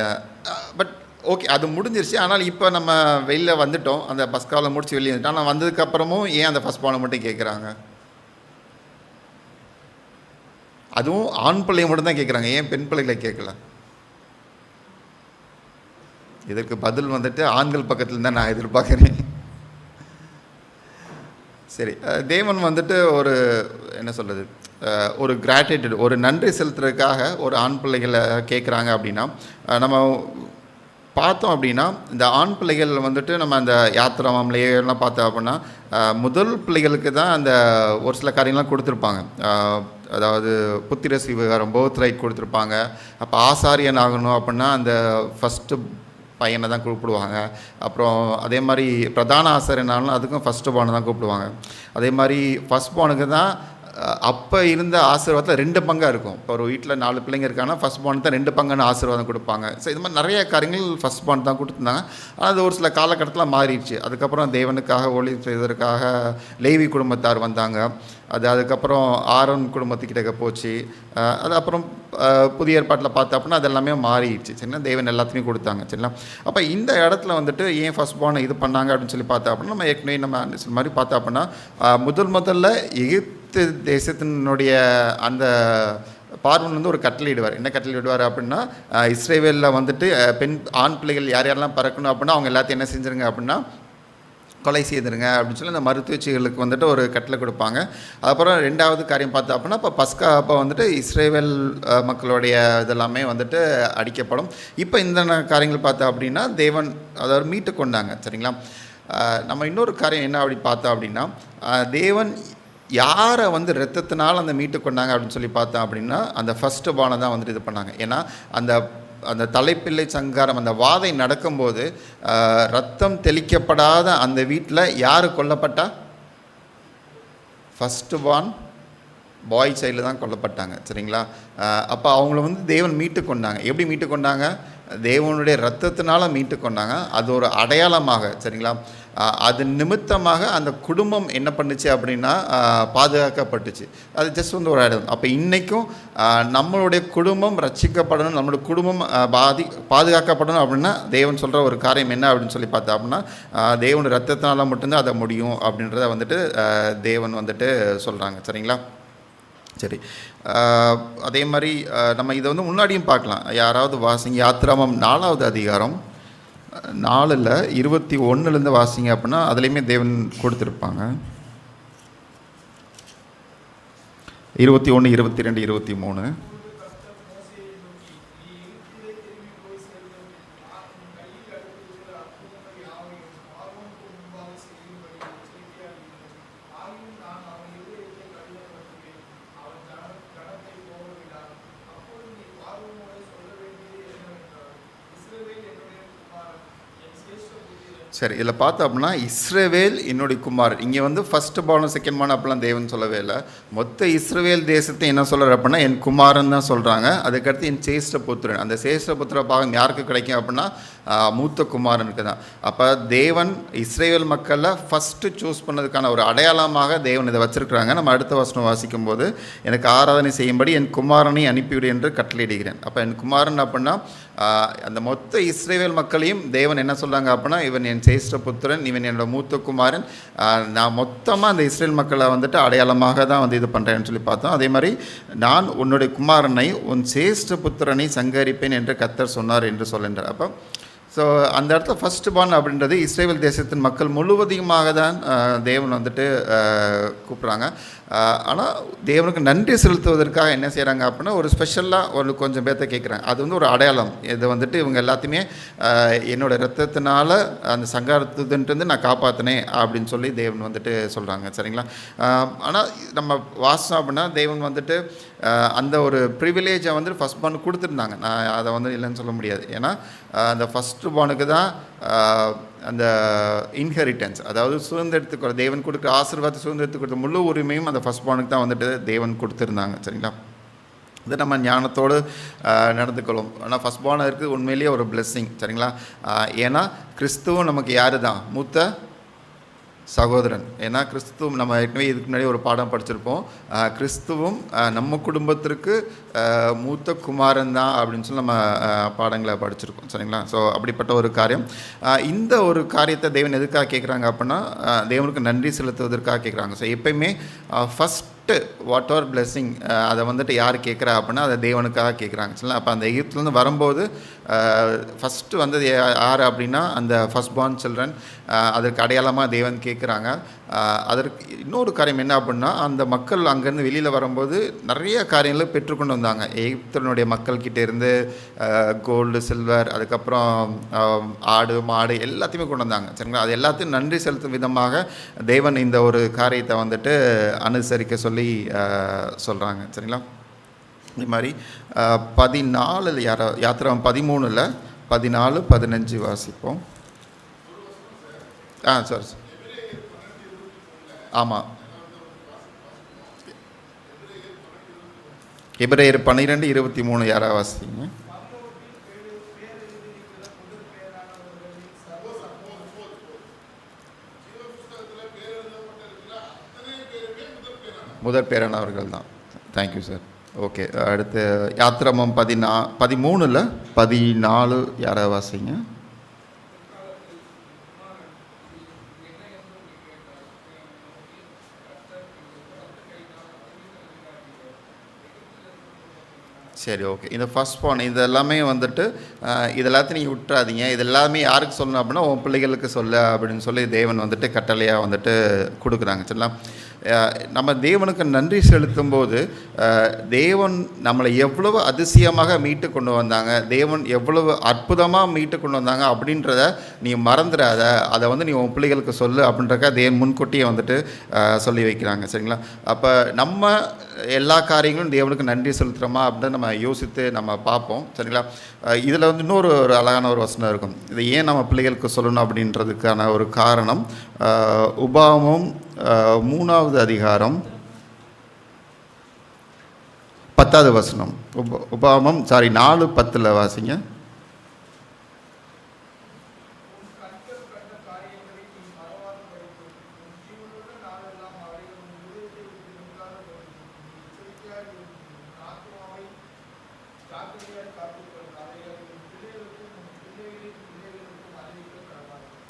பட் ஓகே அது முடிஞ்சிருச்சு. ஆனால் இப்போ நம்ம வெளியில் வந்துட்டோம், அந்த பஸ்காவில் முடிச்சு வெளியே வந்துட்டோம். ஆனால் வந்ததுக்கப்புறமும் ஏன் அந்த ஃபஸ்ட் பார்னை மட்டும் கேட்குறாங்க? அதுவும் ஆண் பிள்ளையை மட்டும் தான் கேட்குறாங்க, ஏன் பெண் பிள்ளைகளை கேட்கல? இதற்கு பதில் வந்துட்டு ஆண்கள் பக்கத்தில் தான் நான் எதிர்பார்க்குறேன். சரி, தேவன் வந்துட்டு ஒரு என்ன சொல்கிறது, ஒரு கிராட்டிடியூட், ஒரு நன்றி செலுத்துறதுக்காக ஒரு ஆண் பிள்ளைகளை கேட்குறாங்க அப்படின்னா, நம்ம பார்த்தோம் அப்படின்னா இந்த ஆண் பிள்ளைகள் வந்துட்டு நம்ம அந்த யாத்திராமம்லேயே எல்லாம் பார்த்தோம் அப்படின்னா முதல் பிள்ளைகளுக்கு தான் அந்த ஒரு சில காரியங்கள்லாம் கொடுத்துருப்பாங்க. அதாவது புத்திர சீவகாரம், பர்த் ரைட் கொடுத்துருப்பாங்க. அப்போ ஆசாரியன் ஆகணும் அப்படின்னா அந்த ஃபஸ்ட்டு பையனை தான் கூப்பிடுவாங்க. அப்புறம் அதே மாதிரி பிரதான ஆசாரியனாலும் அதுக்கும் ஃபஸ்ட்டு பார்னை தான் கூப்பிடுவாங்க. அதே மாதிரி ஃபஸ்ட் பார்னுக்கு தான் அப்போ இருந்த ஆசீர்வாதத்தில் 2 பங்காக இருக்கும். இப்போ ஒரு வீட்டில் 4 பிள்ளைங்க இருக்காங்கன்னா ஃபஸ்ட் பார்ன் தான் 2 பங்குன்னு ஆசீர்வாதம் கொடுப்பாங்க. ஸோ இது மாதிரி நிறைய காரியங்கள் ஃபஸ்ட் பார்ன் தான் கொடுத்துருந்தாங்க. ஆனால் அது ஒரு சில காலகட்டத்தில் மாறிடுச்சு. அதுக்கப்புறம் தேவனுக்காக ஒளி செய்வதற்காக லேவி குடும்பத்தார் வந்தாங்க. அதுக்கப்புறம் ஆரோன் குடும்பத்துக்கிட்ட போச்சு. அது அப்புறம் புதிய ஏற்பாட்டில் பார்த்தோம் அப்படின்னா அது எல்லாமே மாறிடுச்சு. சரிங்களா? தேவன் எல்லாத்தையுமே கொடுத்தாங்க. சரிங்களா? அப்போ இந்த இடத்துல வந்துட்டு ஏன் ஃபஸ்ட் பார்ன் இது பண்ணாங்க அப்படின்னு சொல்லி பார்த்தோம் அப்படின்னா, நம்ம ஏற்கனவே நம்ம சில மாதிரி பார்த்தோம் அப்படின்னா முதல்ல எகிப்து தேசத்தினுடைய அந்த பார்வன் வந்து ஒரு கட்டளையிடுவார். என்ன கட்டளையிடுவார் அப்படின்னா, இஸ்ரேவேலில் வந்துட்டு ஆண் பிள்ளைகள் யார் யாரெல்லாம் பறக்கணும் அப்படின்னா அவங்க எல்லாத்தையும் என்ன செஞ்சுருங்க அப்படின்னா கொலை செய்திருங்க அப்படின்னு சொல்லி அந்த மருத்துவச்சிகளுக்கு வந்துட்டு ஒரு கட்டளை கொடுப்பாங்க. அப்புறம் 2வது காரியம் பார்த்தோம் அப்படின்னா, இப்போ பஸ்கா அப்போ வந்துட்டு இஸ்ரேவேல் மக்களுடைய இதெல்லாமே வந்துட்டு அடிக்கப்படும். இப்போ இந்த காரியங்கள் பார்த்தோம் அப்படின்னா தேவன் அதாவது மீட்டு கொண்டாங்க. சரிங்களா? நம்ம இன்னொரு காரியம் என்ன அப்படி பார்த்தோம் அப்படின்னா, தேவன் யாரை வந்து இரத்தத்தினால் அந்த மீட்டு கொண்டாங்க அப்படின்னு சொல்லி பார்த்தோம் அப்படின்னா அந்த ஃபஸ்ட்டு பார்னை தான் வந்துட்டு இது பண்ணாங்க. ஏன்னா அந்த தலைப்பிள்ளை சங்காரம், அந்த வாதை நடக்கும்போது ரத்தம் தெளிக்கப்படாத அந்த வீட்டில் யார் கொல்லப்பட்டா? ஃபஸ்ட்டு பார்ன் பாய் சைடில் தான் கொல்லப்பட்டாங்க. சரிங்களா? அப்போ அவங்கள வந்து தேவன் மீட்டு கொண்டாங்க. எப்படி மீட்டு கொண்டாங்க? தேவனுடைய இரத்தத்தினால மீட்டு கொண்டாங்க. அது ஒரு அடையாளமாக. சரிங்களா? அது நிமித்தமாக அந்த குடும்பம் என்ன பண்ணுச்சு அப்படின்னா பாதுகாக்கப்பட்டுச்சு. அது ஜஸ்ட் வந்து ஒரு இடம். அப்போ இன்றைக்கும் நம்மளுடைய குடும்பம் ரட்சிக்கப்படணும், நம்மளுடைய குடும்பம் பாதுகாக்கப்படணும் அப்படின்னா தேவன் சொல்கிற ஒரு காரியம் என்ன அப்படின்னு சொல்லி பார்த்தா அப்படின்னா தேவனுடைய ரத்தத்தினால மட்டும்தான் அதை முடியும் அப்படின்றத வந்துட்டு தேவன் வந்துட்டு சொல்கிறாங்க. சரிங்களா? சரி, அதே மாதிரி நம்ம இதை வந்து முன்னாடியும் பார்க்கலாம். யாராவது வாசிங்க, யாத்திராமம் 4வது அதிகாரம் 4ல் 21 வாசிங்க அப்படின்னா அதுலேயுமே தேவன் கொடுத்துருப்பாங்க. 21, 22, 23. சரி, இதில் பார்த்தோம் அப்படின்னா இஸ்ரவேல் என்னுடைய குமாரன். இங்கே வந்து ஃபஸ்ட்டு பானம் செகண்ட் பானம் அப்படிலாம் தேவன் சொல்லவே இல்லை. மொத்த இஸ்ரவேல் தேசத்தை என்ன சொல்கிறார் அப்படின்னா என் குமாரன் தான் சொல்கிறாங்க. அதுக்கடுத்து என் சேஷ்ட புத்திரன். அந்த சேஷ்ட புத்திர பாகம் யாருக்கு கிடைக்கும் அப்படின்னா மூத்த குமாரனுக்கு தான். அப்போ தேவன் இஸ்ரேல் மக்களில் ஃபஸ்ட்டு சூஸ் பண்ணதுக்கான ஒரு அடையாளமாக தேவன் இதை வச்சுருக்கிறாங்க. நம்ம அடுத்த வசனம் வாசிக்கும் போது எனக்கு ஆராதனை செய்யும்படி என் குமாரனை அனுப்பிவிடு என்று கட்டளையிடுகிறேன். அப்போ என் குமாரன் அப்படின்னா அந்த மொத்த இஸ்ரேல் மக்களையும் தேவன் என்ன சொல்கிறாங்க அப்படின்னா இவன் என் சேஷ்ட புத்திரன், இவன் என்னோட மூத்த குமாரன், நான் மொத்தமாக அந்த இஸ்ரேல் மக்களை வந்துட்டு அடையாளமாக தான் வந்து இது பண்ணுறேன்னு சொல்லி பார்த்தோம். அதே மாதிரி நான் உன்னுடைய குமாரனை உன் சேஷ்ட புத்திரனை சங்கரிப்பேன் என்று கர்த்தர் சொன்னார் என்று சொல்கின்றார். அப்போ ஸோ அந்த இடத்துல ஃபஸ்ட் பார்ன் அப்படின்றது இஸ்ரேல் தேசத்தின் மக்கள் முழுவதுமாக தான் தேவன் வந்துட்டு கூப்பிட்றாங்க. ஆனால் தேவனுக்கு நன்றி செலுத்துவதற்காக என்ன செய்கிறாங்க அப்படின்னா ஒரு ஸ்பெஷலாக ஒரு கொஞ்சம் பேர்த்த கேட்குறாங்க. அது வந்து ஒரு அடையாளம். இது வந்துட்டு இவங்க எல்லாத்தையுமே என்னோடய ரத்தத்தினால அந்த சங்காரத்துலேருந்து நான் காப்பாற்றினேன் அப்படின்னு சொல்லி தேவன் வந்துட்டு சொல்கிறாங்க. சரிங்களா? ஆனால் நம்ம வாசம் அப்படின்னா தேவன் வந்துட்டு அந்த ஒரு ப்ரிவிலேஜை வந்து ஃபஸ்ட் பார்ன் கொடுத்துருந்தாங்க. நான் அதை வந்து இல்லைன்னு சொல்ல முடியாது. ஏன்னா அந்த ஃபஸ்ட்டு பார்னுக்கு தான் அந்த இன்ஹெரிட்டன்ஸ், அதாவது சுதந்திரத்துக்கு தேவன் கொடுக்குற ஆசீர்வாதத்தை சுதந்திரத்துக்கு கொடுத்த முழு உரிமையும் அந்த ஃபஸ்ட் பார்னுக்கு தான் வந்துட்டு தேவன் கொடுத்துருந்தாங்க. சரிங்களா? இது நம்ம ஞானத்தோடு நடந்துக்கொள்ளும். ஆனால் ஃபஸ்ட் பார்ன் இருக்குது உண்மையிலேயே ஒரு பிளெஸ்ஸிங். சரிங்களா? ஏன்னா கிறிஸ்துவும் நமக்கு யார் தான்? மூத்த சகோதரன். ஏன்னா கிறிஸ்துவும் நம்ம ஏற்கனவே இதுக்கு முன்னாடி ஒரு பாடம் படிச்சிருப்போம். கிறிஸ்துவும் நம்ம குடும்பத்திற்கு மூத்த குமாரன் தான் அப்படின்னு சொல்லி நம்ம பாடங்களை படிச்சிருக்கோம். சரிங்களா? ஸோ அப்படிப்பட்ட ஒரு காரியம். இந்த ஒரு காரியத்தை தேவன் எதுக்காக கேட்குறாங்க அப்படின்னா தேவனுக்கு நன்றி செலுத்துவதற்காக கேட்குறாங்க. ஸோ எப்பயுமே ஃபஸ்ட்டு வாட் ஆர் பிளெஸ்ஸிங் அதை வந்துட்டு யார் கேட்குறா அப்படின்னா அதை தேவனுக்காக கேட்குறாங்க. சரிங்களா? அப்போ அந்த எகிப்துலேருந்து வரும்போது ஃபஸ்ட்டு வந்தது யார் அப்படின்னா அந்த ஃபஸ்ட் பார்ன் சில்ட்ரன். அதற்கு அடையாளமாக தேவன் கேட்குறாங்க. அதற்கு இன்னொரு காரியம் என்ன அப்படின்னா அந்த மக்கள் அங்கேருந்து வெளியில் வரும்போது நிறைய காரியங்களை பெற்றுக்கொண்டு வந்தாங்க. எகிப்தினுடைய மக்கள்கிட்ட இருந்து கோல்டு, சில்வர், அதுக்கப்புறம் ஆடு, மாடு எல்லாத்தையுமே கொண்டு வந்தாங்க. சரிங்களா? அது எல்லாத்தையும் நன்றி செலுத்தும் விதமாக தேவன் இந்த ஒரு காரியத்தை வந்துட்டு அனுசரிக்க சொல்லி சொல்கிறாங்க. சரிங்களா? இதே மாதிரி 14 யாத்திராகமம் 13 14 15 வாசிப்போம். சார். ஆமாம், எபிரேயர் 12:23 யாராவது வாசிங்க. முதற் பேரானவர்கள் தான். Thank you sir. ஓகே, அடுத்து யாத்திராகமம் 13 14 யாராவது வாசிங்க. சரி, ஓகே. இந்த ஃபஸ்ட் பார்ன் இது எல்லாமே வந்துட்டு இது எல்லாத்தையும் நீங்கள் விட்டுறாதீங்க. இது எல்லாமே யாருக்கு சொல்லணும் அப்படின்னா உன் பிள்ளைகளுக்கு சொல்ல அப்படின்னு சொல்லி தேவன் வந்துட்டு கட்டளையாக வந்துட்டு கொடுக்குறாங்க. சரிங்களா? நம்ம தேவனுக்கு நன்றி செலுத்தும் போது தேவன் நம்மளை எவ்வளவு அதிசயமாக மீட்டு கொண்டு வந்தாங்க, தேவன் எவ்வளவு அற்புதமாக மீட்டு கொண்டு வந்தாங்க அப்படின்றத நீ மறந்துடாத. அதை வந்து நீ உன் பிள்ளைகளுக்கு சொல்லு அப்படின்றக்கா தேவன் முன்கூட்டியே வந்துட்டு சொல்லி வைக்கிறாங்க. சரிங்களா? அப்போ நம்ம எல்லா காரியங்களும் தேவனுக்கு நன்றி செலுத்துகிறோமா அப்படின்னு நம்ம யோசித்து நம்ம பார்ப்போம். சரிங்களா? இதில் வந்து இன்னொரு அழகான ஒரு வசனம் இருக்கும். இதை ஏன் நம்ம பிள்ளைகளுக்கு சொல்லணும் அப்படின்றதுக்கான ஒரு காரணம் உபாகமம் 3வது அதிகாரம் 10வது வசனம். உபாகமம் 4:10 வாசிங்க.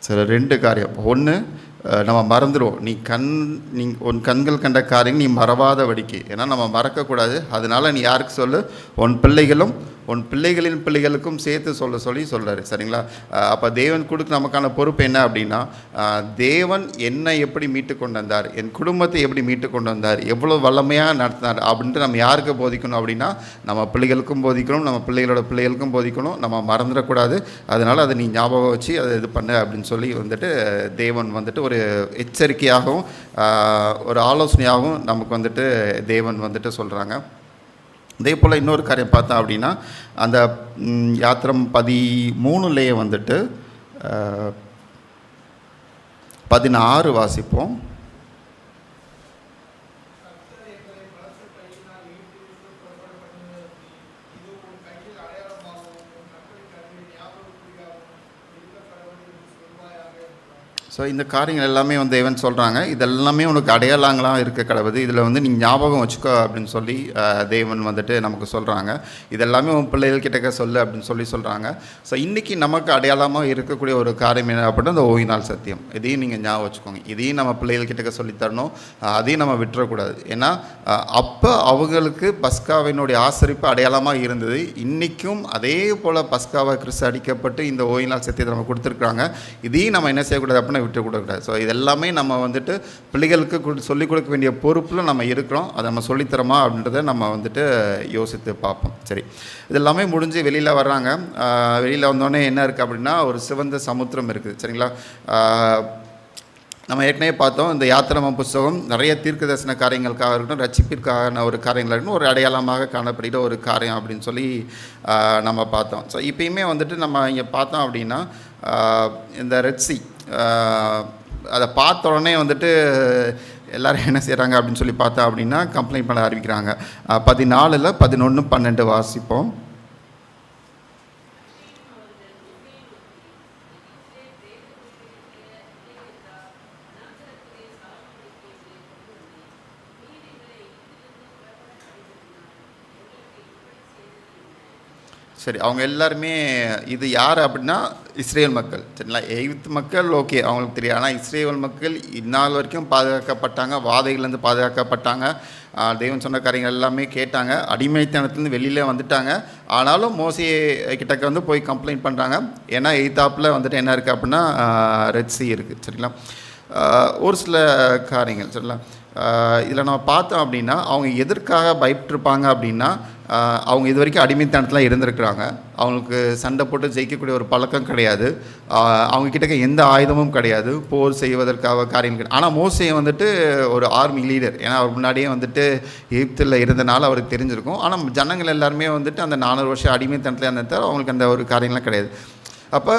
சில 2 காரியம். ஒன்று, நம்ம மறந்துடுவோம். நீ உன் கண்கள் கண்ட காரியம் நீ மறவாத வடிக்கு. ஏன்னா நம்ம மறக்கக்கூடாது. அதனால் நீ யாருக்கு சொல்லு? உன் பிள்ளைகளும் உன் பிள்ளைகளின் பிள்ளைகளுக்கும் சேர்த்து சொல்லி சொல்கிறாரு. சரிங்களா? அப்போ தேவன் கொடுக்க நமக்கான பொறுப்பு என்ன அப்படின்னா தேவன் என்னை எப்படி மீட்டு கொண்டு வந்தார், என் குடும்பத்தை எப்படி மீட்டு கொண்டு வந்தார், எவ்வளோ வல்லமையாக நடத்தினார் அப்படின்ட்டு நம்ம யாருக்கு போதிக்கணும் அப்படின்னா நம்ம பிள்ளைகளுக்கும் போதிக்கணும், நம்ம பிள்ளைகளோட பிள்ளைகளுக்கும் போதிக்கணும். நம்ம மறந்துடக்கூடாது. அதனால் அதை நீ ஞாபகம் வச்சு அதை இது பண்ணு அப்படின்னு சொல்லி வந்துட்டு தேவன் வந்துட்டு ஒரு எச்சரிக்கையாகவும் ஒரு ஆலோசனையாகவும் நமக்கு வந்துட்டு தேவன் வந்துட்டு சொல்கிறாங்க. இதே போல் இன்னொரு காரியம் பார்த்தோம் அப்படின்னா அந்த யாத்திரம் 13 வந்துட்டு 16 வாசிப்போம். ஸோ இந்த காரியங்கள் எல்லாமே வந்து தேவன் சொல்கிறாங்க, இதெல்லாமே உனக்கு அடையாளங்களாக இருக்க கடவுது, இதில் வந்து நீ ஞாபகம் வச்சுக்கோ அப்படின்னு சொல்லி தேவன் வந்துட்டு நமக்கு சொல்கிறாங்க. இதெல்லாமே உன் பிள்ளைகள்கிட்ட சொல்லு அப்படின்னு சொல்கிறாங்க. ஸோ இன்றைக்கி நமக்கு அடையாளமாக இருக்கக்கூடிய ஒரு காரியம் என்ன அப்படின்னா இந்த ஓய்வு நாள் சத்தியம். இதையும் நீங்கள் ஞாபகம் வச்சுக்கோங்க. இதையும் நம்ம பிள்ளைகள்கிட்ட சொல்லித்தரணும், அதையும் நம்ம விட்டுறக்கூடாது. ஏன்னா அப்போ அவங்களுக்கு பஸ்காவினுடைய ஆசரிப்பு அடையாளமாக இருந்தது. இன்றைக்கும் அதே போல் பஸ்காவை கிறிஸ்து அடிக்கப்பட்டு இந்த ஓய்வு நாள் சத்தியத்தை நம்ம கொடுத்துருக்குறாங்க. இதையும் நம்ம என்ன செய்யக்கூடாது அப்படின்னா விட்டு கொடுக்கக்கூடாது. ஸோ இதெல்லாமே நம்ம வந்துட்டு பிள்ளைகளுக்கு சொல்லிக் கொடுக்க வேண்டிய பொறுப்பில் நம்ம இருக்கிறோம். அதை நம்ம சொல்லித்தரமா அப்படின்றத நம்ம வந்துட்டு யோசித்து பார்ப்போம். சரி, இதெல்லாமே முடிஞ்சு வெளியில் வர்றாங்க. வெளியில் வந்தோடனே என்ன இருக்குது அப்படின்னா ஒரு சிவந்த சமுத்திரம் இருக்குது. சரிங்களா, நம்ம ஏற்கனவே பார்த்தோம் இந்த யாத்திராமம் புஸ்தகம் நிறைய தீர்க்க தரிசன காரியங்களுக்காக இருக்கட்டும், ரட்சிப்பிற்கான ஒரு காரியங்கள் இருக்கட்டும், ஒரு அடையாளமாக காணப்படுகிற ஒரு காரியம் அப்படின்னு சொல்லி நம்ம பார்த்தோம். ஸோ இப்போயுமே வந்துட்டு நம்ம இங்கே பார்த்தோம் அப்படின்னா இந்த ரெட்சி அதை பார்த்த உடனே வந்துட்டு எல்லோரும் என்ன செய்கிறாங்க அப்படின்னு சொல்லி பார்த்தோம் அப்படின்னா கம்ப்ளைண்ட் பண்ண ஆரம்பிக்கிறாங்க. 14, 11, 12 வாசிப்போம். சரி, அவங்க எல்லாருமே இது யார் அப்படின்னா இஸ்ரேல் மக்கள். சரிங்களா, எகிப்து மக்கள் ஓகே அவங்களுக்கு தெரியும். ஆனால் இஸ்ரேல் மக்கள் இந்நாள் வரைக்கும் பாதுகாக்கப்பட்டாங்க, வாதைகள்லேருந்து பாதுகாக்கப்பட்டாங்க. தேவன் சொன்ன காரியங்கள் எல்லாமே கேட்டாங்க, அடிமைத்தனத்துலேருந்து வெளியில் வந்துட்டாங்க. ஆனாலும் மோசே கிட்டக்க வந்து போய் கம்ப்ளைண்ட் பண்ணுறாங்க. ஏன்னா எய்தாப்பில் வந்துட்டு என்ன இருக்குது அப்படின்னா ரெட் சீ இருக்குது. சரிங்களா, ஒரு சில காரியங்கள் சரிங்களா இதில் நம்ம பார்த்தோம் அப்படின்னா அவங்க எதற்காக பயப்பட்டிருப்பாங்க அப்படின்னா அவங்க இது வரைக்கும் அடிமைத்தனத்தில் இருந்திருக்கிறாங்க. அவங்களுக்கு சண்டை போட்டு ஜெயிக்கக்கூடிய ஒரு பழக்கம் கிடையாது. அவங்கக்கிட்ட எந்த ஆயுதமும் கிடையாது, போர் செய்வதற்காக காரியம் கிடையாது. ஆனால் மோசே வந்துட்டு ஒரு ஆர்மி லீடர். ஏன்னா அவர் முன்னாடியே வந்துட்டு எகிப்தில் இருந்தனால அவருக்கு தெரிஞ்சிருக்கும். ஆனால் ஜனங்கள் எல்லாருமே வந்துட்டு அந்த 400 வருஷம் அடிமைத்தனத்தில் இருந்ததால் அவங்களுக்கு அந்த ஒரு காரியம்லாம் கிடையாது. அப்போ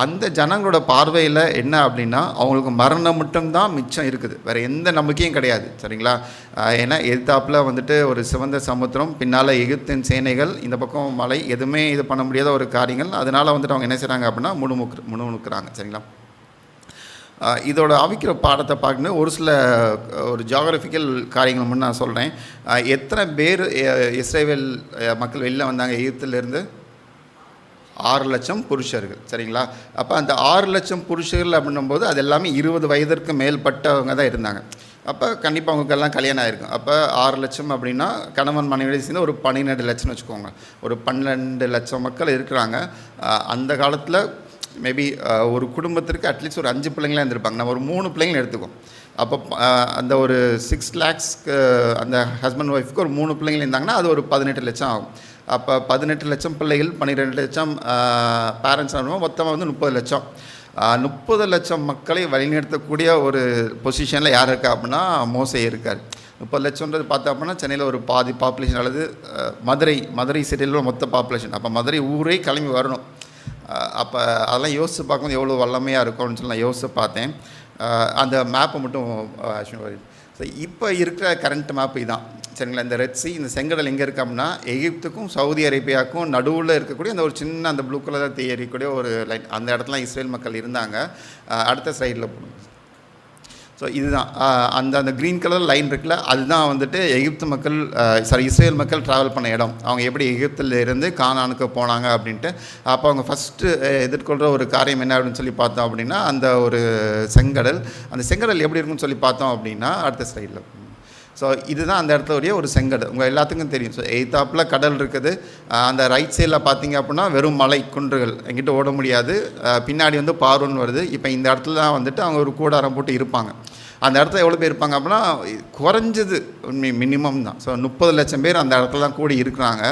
அந்த ஜனங்களோட பார்வையில் என்ன அப்படின்னா அவங்களுக்கு மரணம் மட்டும்தான் மிச்சம் இருக்குது, வேறு எந்த நம்பிக்கையும் கிடையாது. சரிங்களா, ஏன்னா எதிர்த்தாப்பில் வந்துட்டு ஒரு சிவந்த சமுத்திரம், பின்னால் எகிப்தின் சேனைகள், இந்த பக்கம் மலை, எதுவுமே இது பண்ண முடியாத ஒரு காரியங்கள். அதனால் வந்துட்டு அவங்க என்ன செய்கிறாங்க அப்படின்னா முணுமுணுக்கிறாங்க. சரிங்களா, இதோட அவிக்கிற பாடத்தை பார்க்கணும். ஒரு சில ஒரு ஜியாகிரபிக்கல் காரியங்கள் முன்னே நான் சொல்கிறேன். எத்தனை பேர் இஸ்ரேல் மக்கள் வெளில வந்தாங்க எகிப்திலேருந்து? 6 லட்சம் புருஷர்கள். சரிங்களா, அப்போ அந்த 6 லட்சம் புருஷர்கள் அப்படின்னும்போது அது எல்லாமே 20 வயதிற்கு மேற்பட்டவங்க தான் இருந்தாங்க. அப்போ கண்டிப்பாக அவங்களுக்கெல்லாம் கல்யாணம் ஆகிருக்கும். அப்போ 6 லட்சம் அப்படின்னா கணவன் மனைவியோட சேர்ந்து ஒரு 12 லட்சம்னு வச்சுக்கோங்க. ஒரு 12 லட்சம் மக்கள் இருக்கிறாங்க. அந்த காலத்தில் மேபி ஒரு குடும்பத்திற்கு அட்லீஸ்ட் ஒரு 5 பிள்ளைங்களாம் இருந்திருப்பாங்க. நம்ம ஒரு 3 பிள்ளைங்களும் எடுத்துக்கோம். அப்போ அந்த ஒரு 6 lakhsக்கு அந்த ஹஸ்பண்ட் ஒய்ஃப்க்கு ஒரு 3 பிள்ளைங்கள் இருந்தாங்கன்னா அது ஒரு 18 லட்சம் ஆகும். அப்போ 18 லட்சம் பிள்ளைகள், 12 லட்சம் பேரண்ட்ஸ் ஆகணும், மொத்தமாக வந்து 30 லட்சம். 30 லட்சம் மக்களை வழிநடத்தக்கூடிய ஒரு பொசிஷனில் யார் இருக்கா அப்படின்னா மோசே இருக்கார். 30 லட்சம்ன்றது பார்த்தா அப்படின்னா சென்னையில் ஒரு பாதி பாப்புலேஷன், அல்லது மதுரை சிட்டியில் மொத்த பாப்புலேஷன். அப்போ மதுரை ஊரே கிளம்பி வரணும். அப்போ அதெல்லாம் யோசித்து பார்க்கும்போது எவ்வளோ வல்லமையாக இருக்கும்னு சொல்லி நான் யோசித்து பார்த்தேன். அந்த மேப்பை மட்டும் ஸோ இப்போ இருக்கிற கரண்ட் மேப் இதான். சரிங்களா, இந்த ரெட் சீ, இந்த செங்கடல் எங்கே இருக்குது அப்படின்னா எகிப்துக்கும் சவுதி அரேபியாவுக்கும் நடுவில் இருக்கக்கூடிய அந்த ஒரு சின்ன அந்த ப்ளூ கலர் தெரியக்கூடிய ஒரு லைன், அந்த இடத்துல இஸ்ரேல் மக்கள் இருந்தாங்க. அடுத்த சைடில் போகணும். ஸோ இதுதான் அந்த க்ரீன் கலர் லைன் இருக்குல்ல, அதுதான் வந்துட்டு எகிப்து மக்கள் இஸ்ரேல் மக்கள் ட்ராவல் பண்ண இடம். அவங்க எப்படி எகிப்தில் இருந்து கானானுக்கு போனாங்க அப்படின்ட்டு. அப்போ அவங்க ஃபஸ்ட்டு எதிர்கொள்கிற ஒரு காரியம் என்ன அப்படின்னு சொல்லி பார்த்தோம் அப்படின்னா அந்த ஒரு செங்கடல். அந்த செங்கடல் எப்படி இருக்குன்னு சொல்லி பார்த்தோம் அப்படின்னா அடுத்த சைடில். ஸோ இதுதான் அந்த இடத்துல ஒரு செங்கடல், உங்கள் எல்லாத்துக்கும் தெரியும். ஸோ எய்தாப்பில் கடல் இருக்குது. அந்த ரைட் சைடில் பார்த்தீங்க அப்படின்னா வெறும் மலை குன்றுகள், எங்கிட்ட ஓட முடியாது. பின்னாடி வந்து பார்வன் வருது. இப்போ இந்த இடத்துல தான் வந்துட்டு அவங்க ஒரு கூடாரம் போட்டு இருப்பாங்க. அந்த இடத்துல எவ்வளோ பேர் இருப்பாங்க அப்படின்னா குறைஞ்சது மினிமம் தான். ஸோ 30 லட்சம் பேர் அந்த இடத்துல தான் கூடி இருக்கிறாங்க.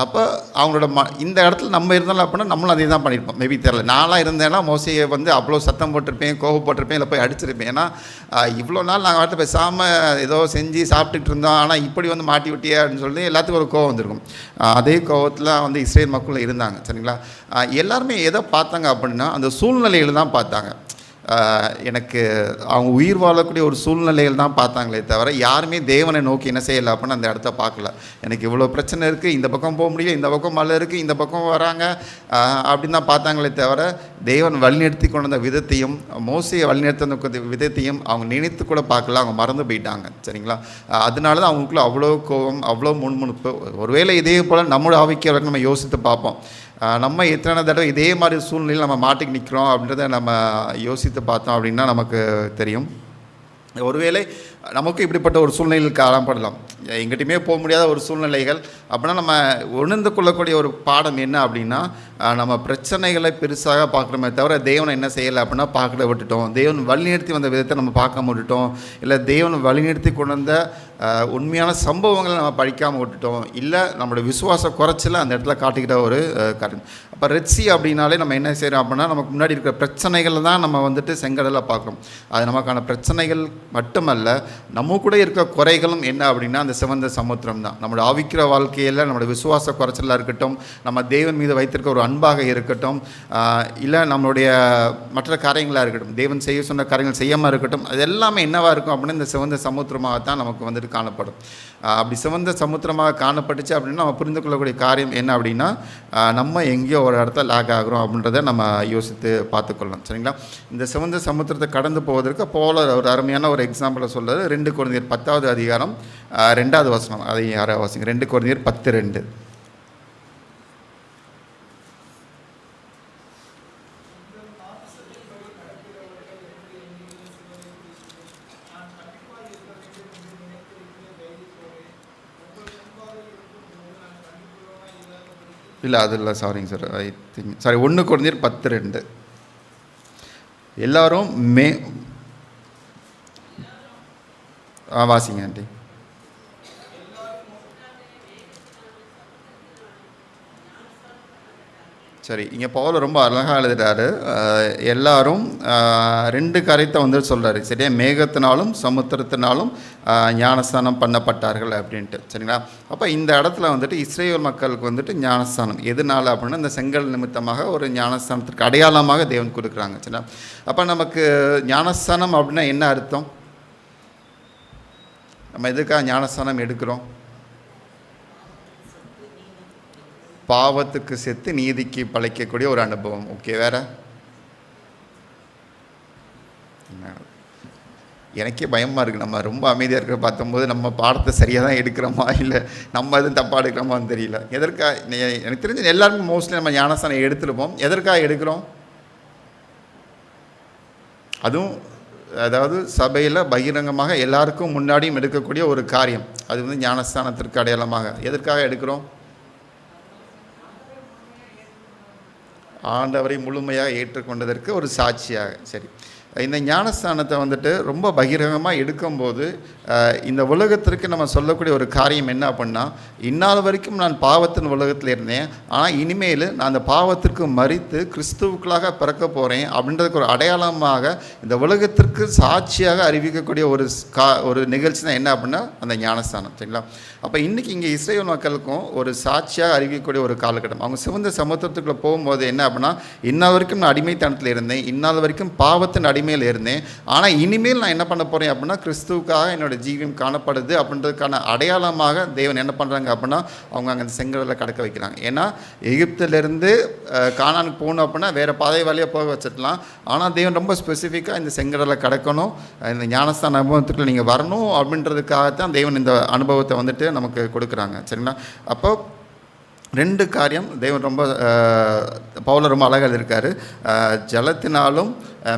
அப்போ அவங்களோட இந்த இடத்துல நம்ம இருந்தாலும் அப்படின்னா நம்மளும் அதே தான் பண்ணியிருப்போம். மேபி தெரில, நான்லாம் இருந்தேன்னா மோசையை வந்து அவ்வளோ சத்தம் போட்டிருப்பேன், கோவப்பட்டிருப்பேன், இல்லை போய் அடிச்சிருப்பேன். ஏன்னா இவ்வளோ நாள் நாங்கள் வார்த்தை பேசாமல் ஏதோ செஞ்சு சாப்பிட்டுட்டு இருந்தோம், ஆனால் இப்படி வந்து மாட்டி விட்டியே அப்படின்னு சொல்லி எல்லாத்துக்கும் ஒரு கோவம் வந்திருக்கும். அதே கோவத்தில் வந்து இஸ்ரேல் மக்களும் இருந்தாங்க. சரிங்களா, எல்லாருமே எதை பார்த்தாங்க அப்படின்னா அந்த சூழ்நிலையில் தான் பார்த்தாங்க. எனக்கு அவங்க உயிர் வாழக்கூடிய ஒரு சூழ்நிலைகள் தான் பார்த்தாங்களே தவிர யாருமே தேவனை நோக்கி என்ன செய்யலை அப்படின்னு அந்த இடத்த பார்க்கல. எனக்கு இவ்வளோ பிரச்சனை இருக்குது, இந்த பக்கம் போக முடியல, இந்த பக்கம் மழை இருக்குது, இந்த பக்கம் வராங்க அப்படின்னு தான் பார்த்தாங்களே தவிர தேவன் வழிநடத்தி கொண்ட அந்த விதத்தையும் மோசையை வழிநடத்த விதத்தையும் அவங்க நினைத்து கூட பார்க்கல. அவங்க மறந்து போயிட்டாங்க. சரிங்களா? அதனால தான் அவங்களுக்குள்ள அவ்வளோ கோபம், அவ்வளோ முன்முணுப்பு. ஒருவேளை இதே போல் நம்மளோட ஆவிக்கு நம்ம யோசித்து பார்ப்போம். நம்ம எத்தனை தடவை இதே மாதிரி சூழ்நிலையில் நம்ம மாட்டிக்கு நிற்கிறோம் அப்படின்றத நம்ம யோசித்து பார்த்தோம் அப்படின்னா நமக்கு தெரியும். ஒருவேளை நமக்கு இப்படிப்பட்ட ஒரு சூழ்நிலையில் காணப்படலாம். எங்கிட்டையுமே போக முடியாத ஒரு சூழ்நிலைகள் அப்படின்னா நம்ம உணர்ந்து கொள்ளக்கூடிய ஒரு பாடம் என்ன அப்படின்னா, நம்ம பிரச்சனைகளை பெருசாக பார்க்குறோமே தவிர தேவனை என்ன செய்யலை அப்படின்னா பார்க்கல விட்டுட்டோம். தேவன் வழிநிறுத்தி வந்த விதத்தை நம்ம பார்க்க விட்டுட்டோம். இல்லை தேவன் வழிநிறுத்தி கொண்டு வந்த உண்மையான சம்பவங்களை நம்ம படிக்காமல் விட்டுட்டோம். இல்லை நம்மளோட விசுவாச குறைச்சல அந்த இடத்துல காட்டிக்கிட்ட ஒரு காரணம். அப்போ ரெட்சி அப்படின்னாலே நம்ம என்ன செய்கிறோம் அப்படின்னா நமக்கு முன்னாடி இருக்கிற பிரச்சனைகளை தான் நம்ம வந்துட்டு செங்கடலை பார்க்குறோம். அது நமக்கான பிரச்சனைகள் மட்டுமல்ல, நம்ம கூட இருக்க குறைகளும் என்ன அப்படின்னா அந்த சிவந்த சமுத்திரம் தான். நம்மளோட ஆவிக்கிற வாழ்க்கையில் நம்மளோட விசுவாச குறைச்சலாக இருக்கட்டும், நம்ம தேவன் மீது வைத்திருக்க ஒரு அன்பாக இருக்கட்டும், இல்லை நம்மளுடைய மற்ற காரியங்களாக இருக்கட்டும், தேவன் செய்ய சொன்ன காரியங்கள் செய்யாமல் இருக்கட்டும், அது எல்லாமே என்னவாக இருக்கும் அப்படின்னா இந்த சிவந்த சமுத்திரமாகத்தான் நமக்கு வந்துட்டு காணப்படும். அப்படி சிவந்த சமுத்திரமாக காணப்பட்டுச்சு அப்படின்னா நம்ம புரிந்து கொள்ளக்கூடிய காரியம் என்ன அப்படின்னா நம்ம எங்கேயோ ஒரு இடத்துல லேக் ஆகிறோம் அப்படின்றத நம்ம யோசித்து பார்த்துக்கொள்ளலாம். சரிங்களா? இந்த சிவந்த சமுத்திரத்தை கடந்து போவதற்கு போல ஒரு அருமையான ஒரு எக்ஸாம்பிளை சொல்கிறது 2 கொரிந்தியர் 10வது அதிகாரம் 2வது வசனம். அதை யாராவது வாசிங்க. 2 கொரிந்தியர் 10:2. இல்லை அது இல்லை, சாரிங்க சார், ஐ திங்க் 1 கொரிந்தியர் 10:2. எல்லாரும் வாசிங்க ஆண்டி. சரி, இங்கே பவுல் ரொம்ப அழகாக எழுதுகிறாரு. எல்லாரும் 2 காரியத்தை வந்து சொல்கிறாரு. சரியா? மேகத்தினாலும் சமுத்திரத்தினாலும் ஞானஸ்தானம் பண்ணப்பட்டார்கள் அப்படின்ட்டு. சரிங்களா? அப்போ இந்த இடத்துல வந்துட்டு இஸ்ரேல் மக்களுக்கு வந்துட்டு ஞானஸ்தானம் எதனால அப்படின்னா இந்த செங்கல் நிமித்தமாக ஒரு ஞானஸ்தானத்திற்கு அடையாளமாக தேவன் கொடுக்குறாங்க. சரிங்களா? அப்போ நமக்கு ஞானஸ்தானம் அப்படின்னா என்ன அர்த்தம்? நம்ம எதுக்காக ஞானஸ்தானம் எடுக்கிறோம்? பாவத்துக்கு செத்து நீதிக்கு பழைக்கக்கூடிய ஒரு அனுபவம். ஓகே, வேறு? எனக்கே பயமாக இருக்குது. நம்ம ரொம்ப அமைதியாக இருக்கிற பார்த்தும்போது நம்ம பாடத்தை சரியாக தான் எடுக்கிறோமா இல்லை நம்ம எதுவும் தப்பாக எடுக்கிறோமான்னு தெரியல. எதற்காக எனக்கு தெரிஞ்சு எல்லாருக்கும் மோஸ்ட்லி நம்ம ஞானஸ்தானம் எடுத்துருப்போம். எதற்காக எடுக்கிறோம்? அதுவும் அதாவது சபையில் பகிரங்கமாக எல்லாருக்கும் முன்னாடியும் எடுக்கக்கூடிய ஒரு காரியம். அது வந்து ஞானஸ்தானத்திற்கு அடையாளமாக. எதற்காக எடுக்கிறோம்? ஆண்டவரை முழுமையாக ஏற்றுக்கொண்டதற்கு ஒரு சாட்சியாக. சரி, இந்த ஞானஸ்தானத்தை வந்துட்டு ரொம்ப பகிரங்கமாக எடுக்கும்போது இந்த உலகத்திற்கு நம்ம சொல்லக்கூடிய ஒரு காரியம் என்ன அப்படின்னா, இந்நாள் வரைக்கும் நான் பாவத்தின் உலகத்தில் இருந்தேன், ஆனால் இனிமேல் நான் அந்த பாவத்திற்கு மரித்து கிறிஸ்துவுக்களாக பிறக்க போகிறேன் அப்படின்றதுக்கு ஒரு அடையாளமாக இந்த உலகத்திற்கு சாட்சியாக அறிவிக்கக்கூடிய ஒரு நிகழ்ச்சி தான் என்ன அப்படின்னா அந்த ஞானஸ்தானம். சரிங்களா? அப்போ இன்றைக்கி இங்கே இஸ்ரேல் மக்களுக்கும் ஒரு சாட்சியாக அறிவிக்கக்கூடிய ஒரு காலகட்டம். அவங்க சிவந்த சமுத்திரத்துக்குள்ளே போகும்போது என்ன அப்படின்னா, இந்நாள் வரைக்கும் நான் அடிமைத்தனத்தில் இருந்தேன், இந்நாள் வரைக்கும் பாவத்தின் அடிமையில் இருந்தேன், ஆனால் இனிமேல் நான் என்ன பண்ண போகிறேன் அப்படின்னா கிறிஸ்துவுக்காக என்னோடய ஜீவியம் காணப்படுது அப்படின்றதுக்கான அடையாளமாக தேவன் என்ன பண்ணுறாங்க அப்படின்னா அவங்க அங்கே அந்த செங்கடலில் கடக்க வைக்கிறாங்க. ஏன்னா எகிப்திலிருந்து கானானுக்கு போகணும் அப்படின்னா வேறு பாதை வழியாக போக வச்சிடலாம். ஆனால் தேவன் ரொம்ப ஸ்பெசிஃபிக்காக இந்த செங்கடலில் கடக்கணும், இந்த ஞானஸ்தான அனுபவத்துக்குள்ள நீங்கள் வரணும் அப்படின்றதுக்காகத்தான் தேவன் இந்த அனுபவத்தை வந்துட்டு நமக்கு கொடுக்குறாங்க. சரிங்களா? அப்போ 2 காரியம் தேவன் ரொம்ப பவுல் ரொம்ப அழகாக இருக்கார். ஜலத்தினாலும்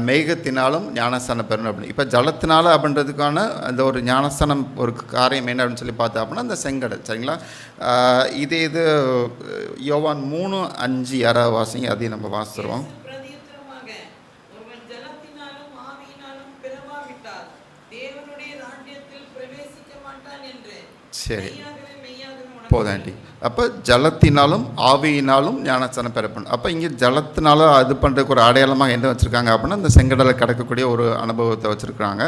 மேகத்தினாலும் ஞானஸ்தானம் பெறணும் அப்படின்னு. இப்போ ஜலத்தினால அப்படின்றதுக்கான அந்த ஒரு ஞானஸ்தானம் ஒரு காரியம் என்ன அப்படின்னு சொல்லி பார்த்தா அப்படின்னா அந்த செங்கடல். சரிங்களா? இது யோவான் 3:5 யாராவது வாசிங்க, அதையும் நம்ம வாசிடுவோம். சரி, போதாண்டி. அப்போ ஜலத்தினாலும் ஆவியினாலும் ஞானஸ்தானம் பெறப்படும். அப்போ இங்கே ஜலத்தினால அது பண்ணுறதுக்கு ஒரு அடையாளமாக என்ன வச்சுருக்காங்க அப்படின்னா இந்த செங்கடலை கடக்கக்கூடிய ஒரு அனுபவத்தை வச்சுருக்காங்க.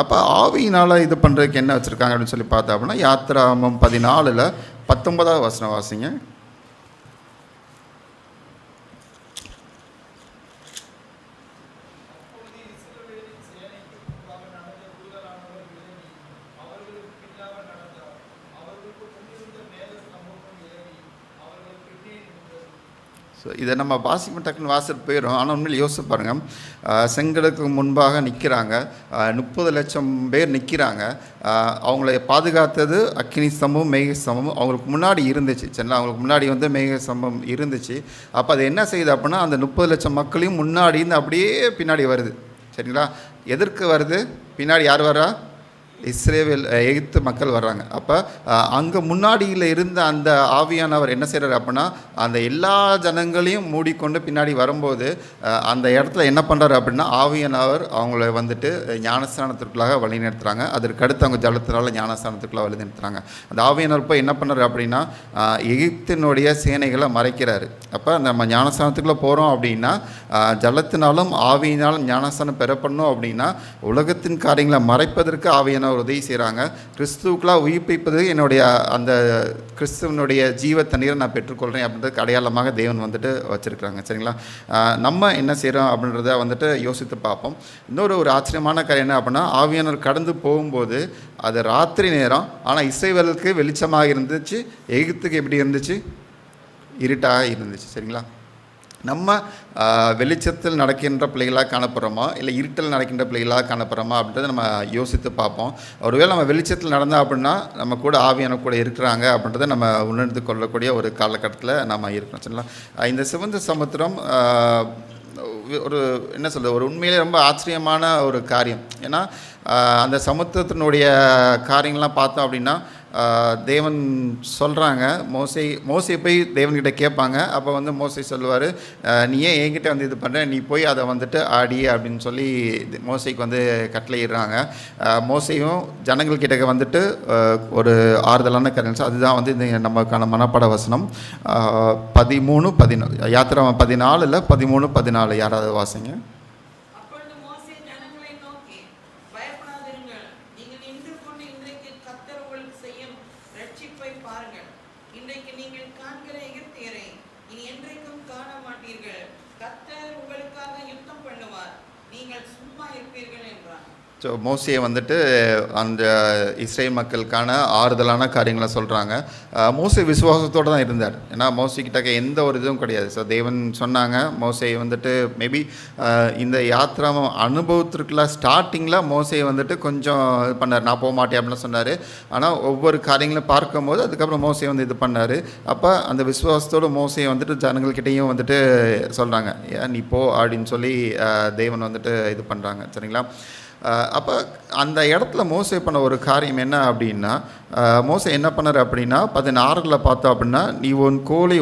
அப்போ ஆவியினால் இது பண்ணுறதுக்கு என்ன வச்சுருக்காங்க அப்படின்னு சொல்லி பார்த்தா அப்படின்னா யாத்திராகமம் 14 19வது வசனம் வாசிங்க. ஸோ இதை நம்ம வாசிக்கும் டக்குன்னு வாசிட்டு போயிடும். ஆனால் உண்மையில் யோசிச்சு பாருங்கள், செங்கலுக்கு முன்பாக நிற்கிறாங்க, 30 லட்சம் பேர் நிற்கிறாங்க. அவங்கள பாதுகாத்தது அக்கினி ஸ்தம்பம் மேக ஸ்தம்பம் அவங்களுக்கு முன்னாடி இருந்துச்சு. சரிங்களா, அவங்களுக்கு முன்னாடி வந்து மேக ஸ்தம்பம் இருந்துச்சு. அப்போ அது என்ன செய்யுது அப்படின்னா, அந்த 30 லட்சம் மக்களையும் முன்னாடி இருந்து அப்படியே பின்னாடி வருது. சரிங்களா, எதற்கு வருது? பின்னாடி யார் வரா? இஸ்ரேல் எகிப்து மக்கள் வர்றாங்க. அப்போ அங்கே முன்னாடியில் இருந்த அந்த ஆவியானவர் என்ன செய்கிறார் அப்படின்னா, அந்த எல்லா ஜனங்களையும் மூடிக்கொண்டு பின்னாடி வரும்போது அந்த இடத்துல என்ன பண்ணுறாரு அப்படின்னா, ஆவியானவர் அவங்கள வந்துட்டு ஞானஸ்தானத்திற்குள்ளாக வழிநடத்துகிறாங்க. அதற்கு அடுத்து அவங்க ஜலத்தினால ஞானஸ்தானத்துக்குள்ளாக வழிநடத்துகிறாங்க. அந்த ஆவியானவர் போய் என்ன பண்ணுறாரு அப்படின்னா, எகிப்தினுடைய சேனைகளை மறைக்கிறாரு. அப்போ நம்ம ஞானஸ்தானத்துக்குள்ளே போகிறோம் அப்படின்னா, ஜலத்தினாலும் ஆவியினாலும் ஞானஸ்தானம் பெறப்படணும் அப்படின்னா, உலகத்தின் காரியங்களை மறைப்பதற்கு ஆவியான உதவி செய்கிறாங்க. கிறிஸ்துவுக்குள்ளாக உயிர்ப்பிப்பது என்னுடைய அந்த கிறிஸ்துவனுடைய ஜீவ தண்ணீரை நான் பெற்றுக்கொள்கிறேன் அப்படின்றதுக்கு அடையாளமாக தேவன் வந்துட்டு வச்சுருக்கிறாங்க. சரிங்களா, நம்ம என்ன செய்கிறோம் அப்படின்றத வந்துட்டு யோசித்து பார்ப்போம். ஒரு ஆச்சரியமான காரியம் என்ன அப்படின்னா, ஆவியானவர் கடந்து போகும்போது அது ராத்திரி நேரம், ஆனால் இஸ்ரவேலுக்கு வெளிச்சமாக இருந்துச்சு, எகிப்துக்கு எப்படி இருந்துச்சு? இருட்டாக இருந்துச்சு. சரிங்களா, நம்ம வெளிச்சத்தில் நடக்கின்ற பிள்ளைகளாக காணப்படுறோமா, இல்லை இருட்டில் நடக்கின்ற பிள்ளைகளாக காணப்படுறோமா அப்படின்றத நம்ம யோசித்து பார்ப்போம். ஒருவேளை நம்ம வெளிச்சத்தில் நடந்தோம் அப்படின்னா நம்ம கூட ஆவியான கூட இருக்கிறாங்க அப்படின்றத நம்ம உணர்ந்து கொள்ளக்கூடிய ஒரு காலகட்டத்தில் நம்ம இருக்கிறோம். சரிங்களா, இந்த சிவந்த சமுத்திரம் ஒரு என்ன சொல்கிறது, ஒரு உண்மையிலே ரொம்ப ஆச்சரியமான ஒரு காரியம். ஏன்னா அந்த சமுத்திரத்தினுடைய காரியங்கள்லாம் பார்த்தோம் அப்படின்னா, தேவன் சொல்கிறாங்க, மோசே போய் தேவன்கிட்ட கேட்பாங்க. அப்போ வந்து மோசே சொல்லுவார், நீ ஏன் என்கிட்ட வந்து இது பண்ணுற, நீ போய் அதை வந்துட்டு ஆடி அப்படின்னு சொல்லி மோசைக்கு வந்து கட்டளையிடுறாங்க. மோசையும் ஜனங்கள்கிட்ட வந்துட்டு ஒரு ஆறுதலான கரன்ஸ். அதுதான் வந்து இந்த நமக்கான மனப்பாட வசனம் 13-14, யாத்திரை 14 13-14. யாராவது வாசிங்க. ஸோ மோசையை வந்துட்டு அந்த இஸ்ரேல் மக்களுக்கான ஆறுதலான காரியங்களை சொல்கிறாங்க. மோசே விசுவாசத்தோடு தான் இருந்தார். ஏன்னா மோசைக்கிட்ட எந்த ஒரு இதுவும் கிடையாது. ஸோ தேவன் சொன்னாங்க, மோசையை வந்துட்டு மேபி இந்த யாத்திரா அனுபவத்திற்குள்ள ஸ்டார்டிங்கில் மோசையை வந்துட்டு கொஞ்சம் இது பண்ணார், நான் போக மாட்டேன் அப்படின்னு சொன்னார். ஆனால் ஒவ்வொரு காரியங்களும் பார்க்கும்போது அதுக்கப்புறம் மோசையை வந்து இது பண்ணார். அப்போ அந்த விசுவாசத்தோடு மோசையை வந்துட்டு ஜனங்கள்கிட்டையும் வந்துட்டு சொல்கிறாங்க, ஏன் நீ போ அப்படின்னு சொல்லி தேவன் வந்துட்டு இது பண்ணுறாங்க. சரிங்களா, அப்போ அந்த இடத்துல மோசே பண்ண ஒரு காரியம் என்ன அப்படின்னா, மோசே என்ன பண்ணார் அப்படின்னா 16 பார்த்தோம் அப்படின்னா, நீ உன் கோலை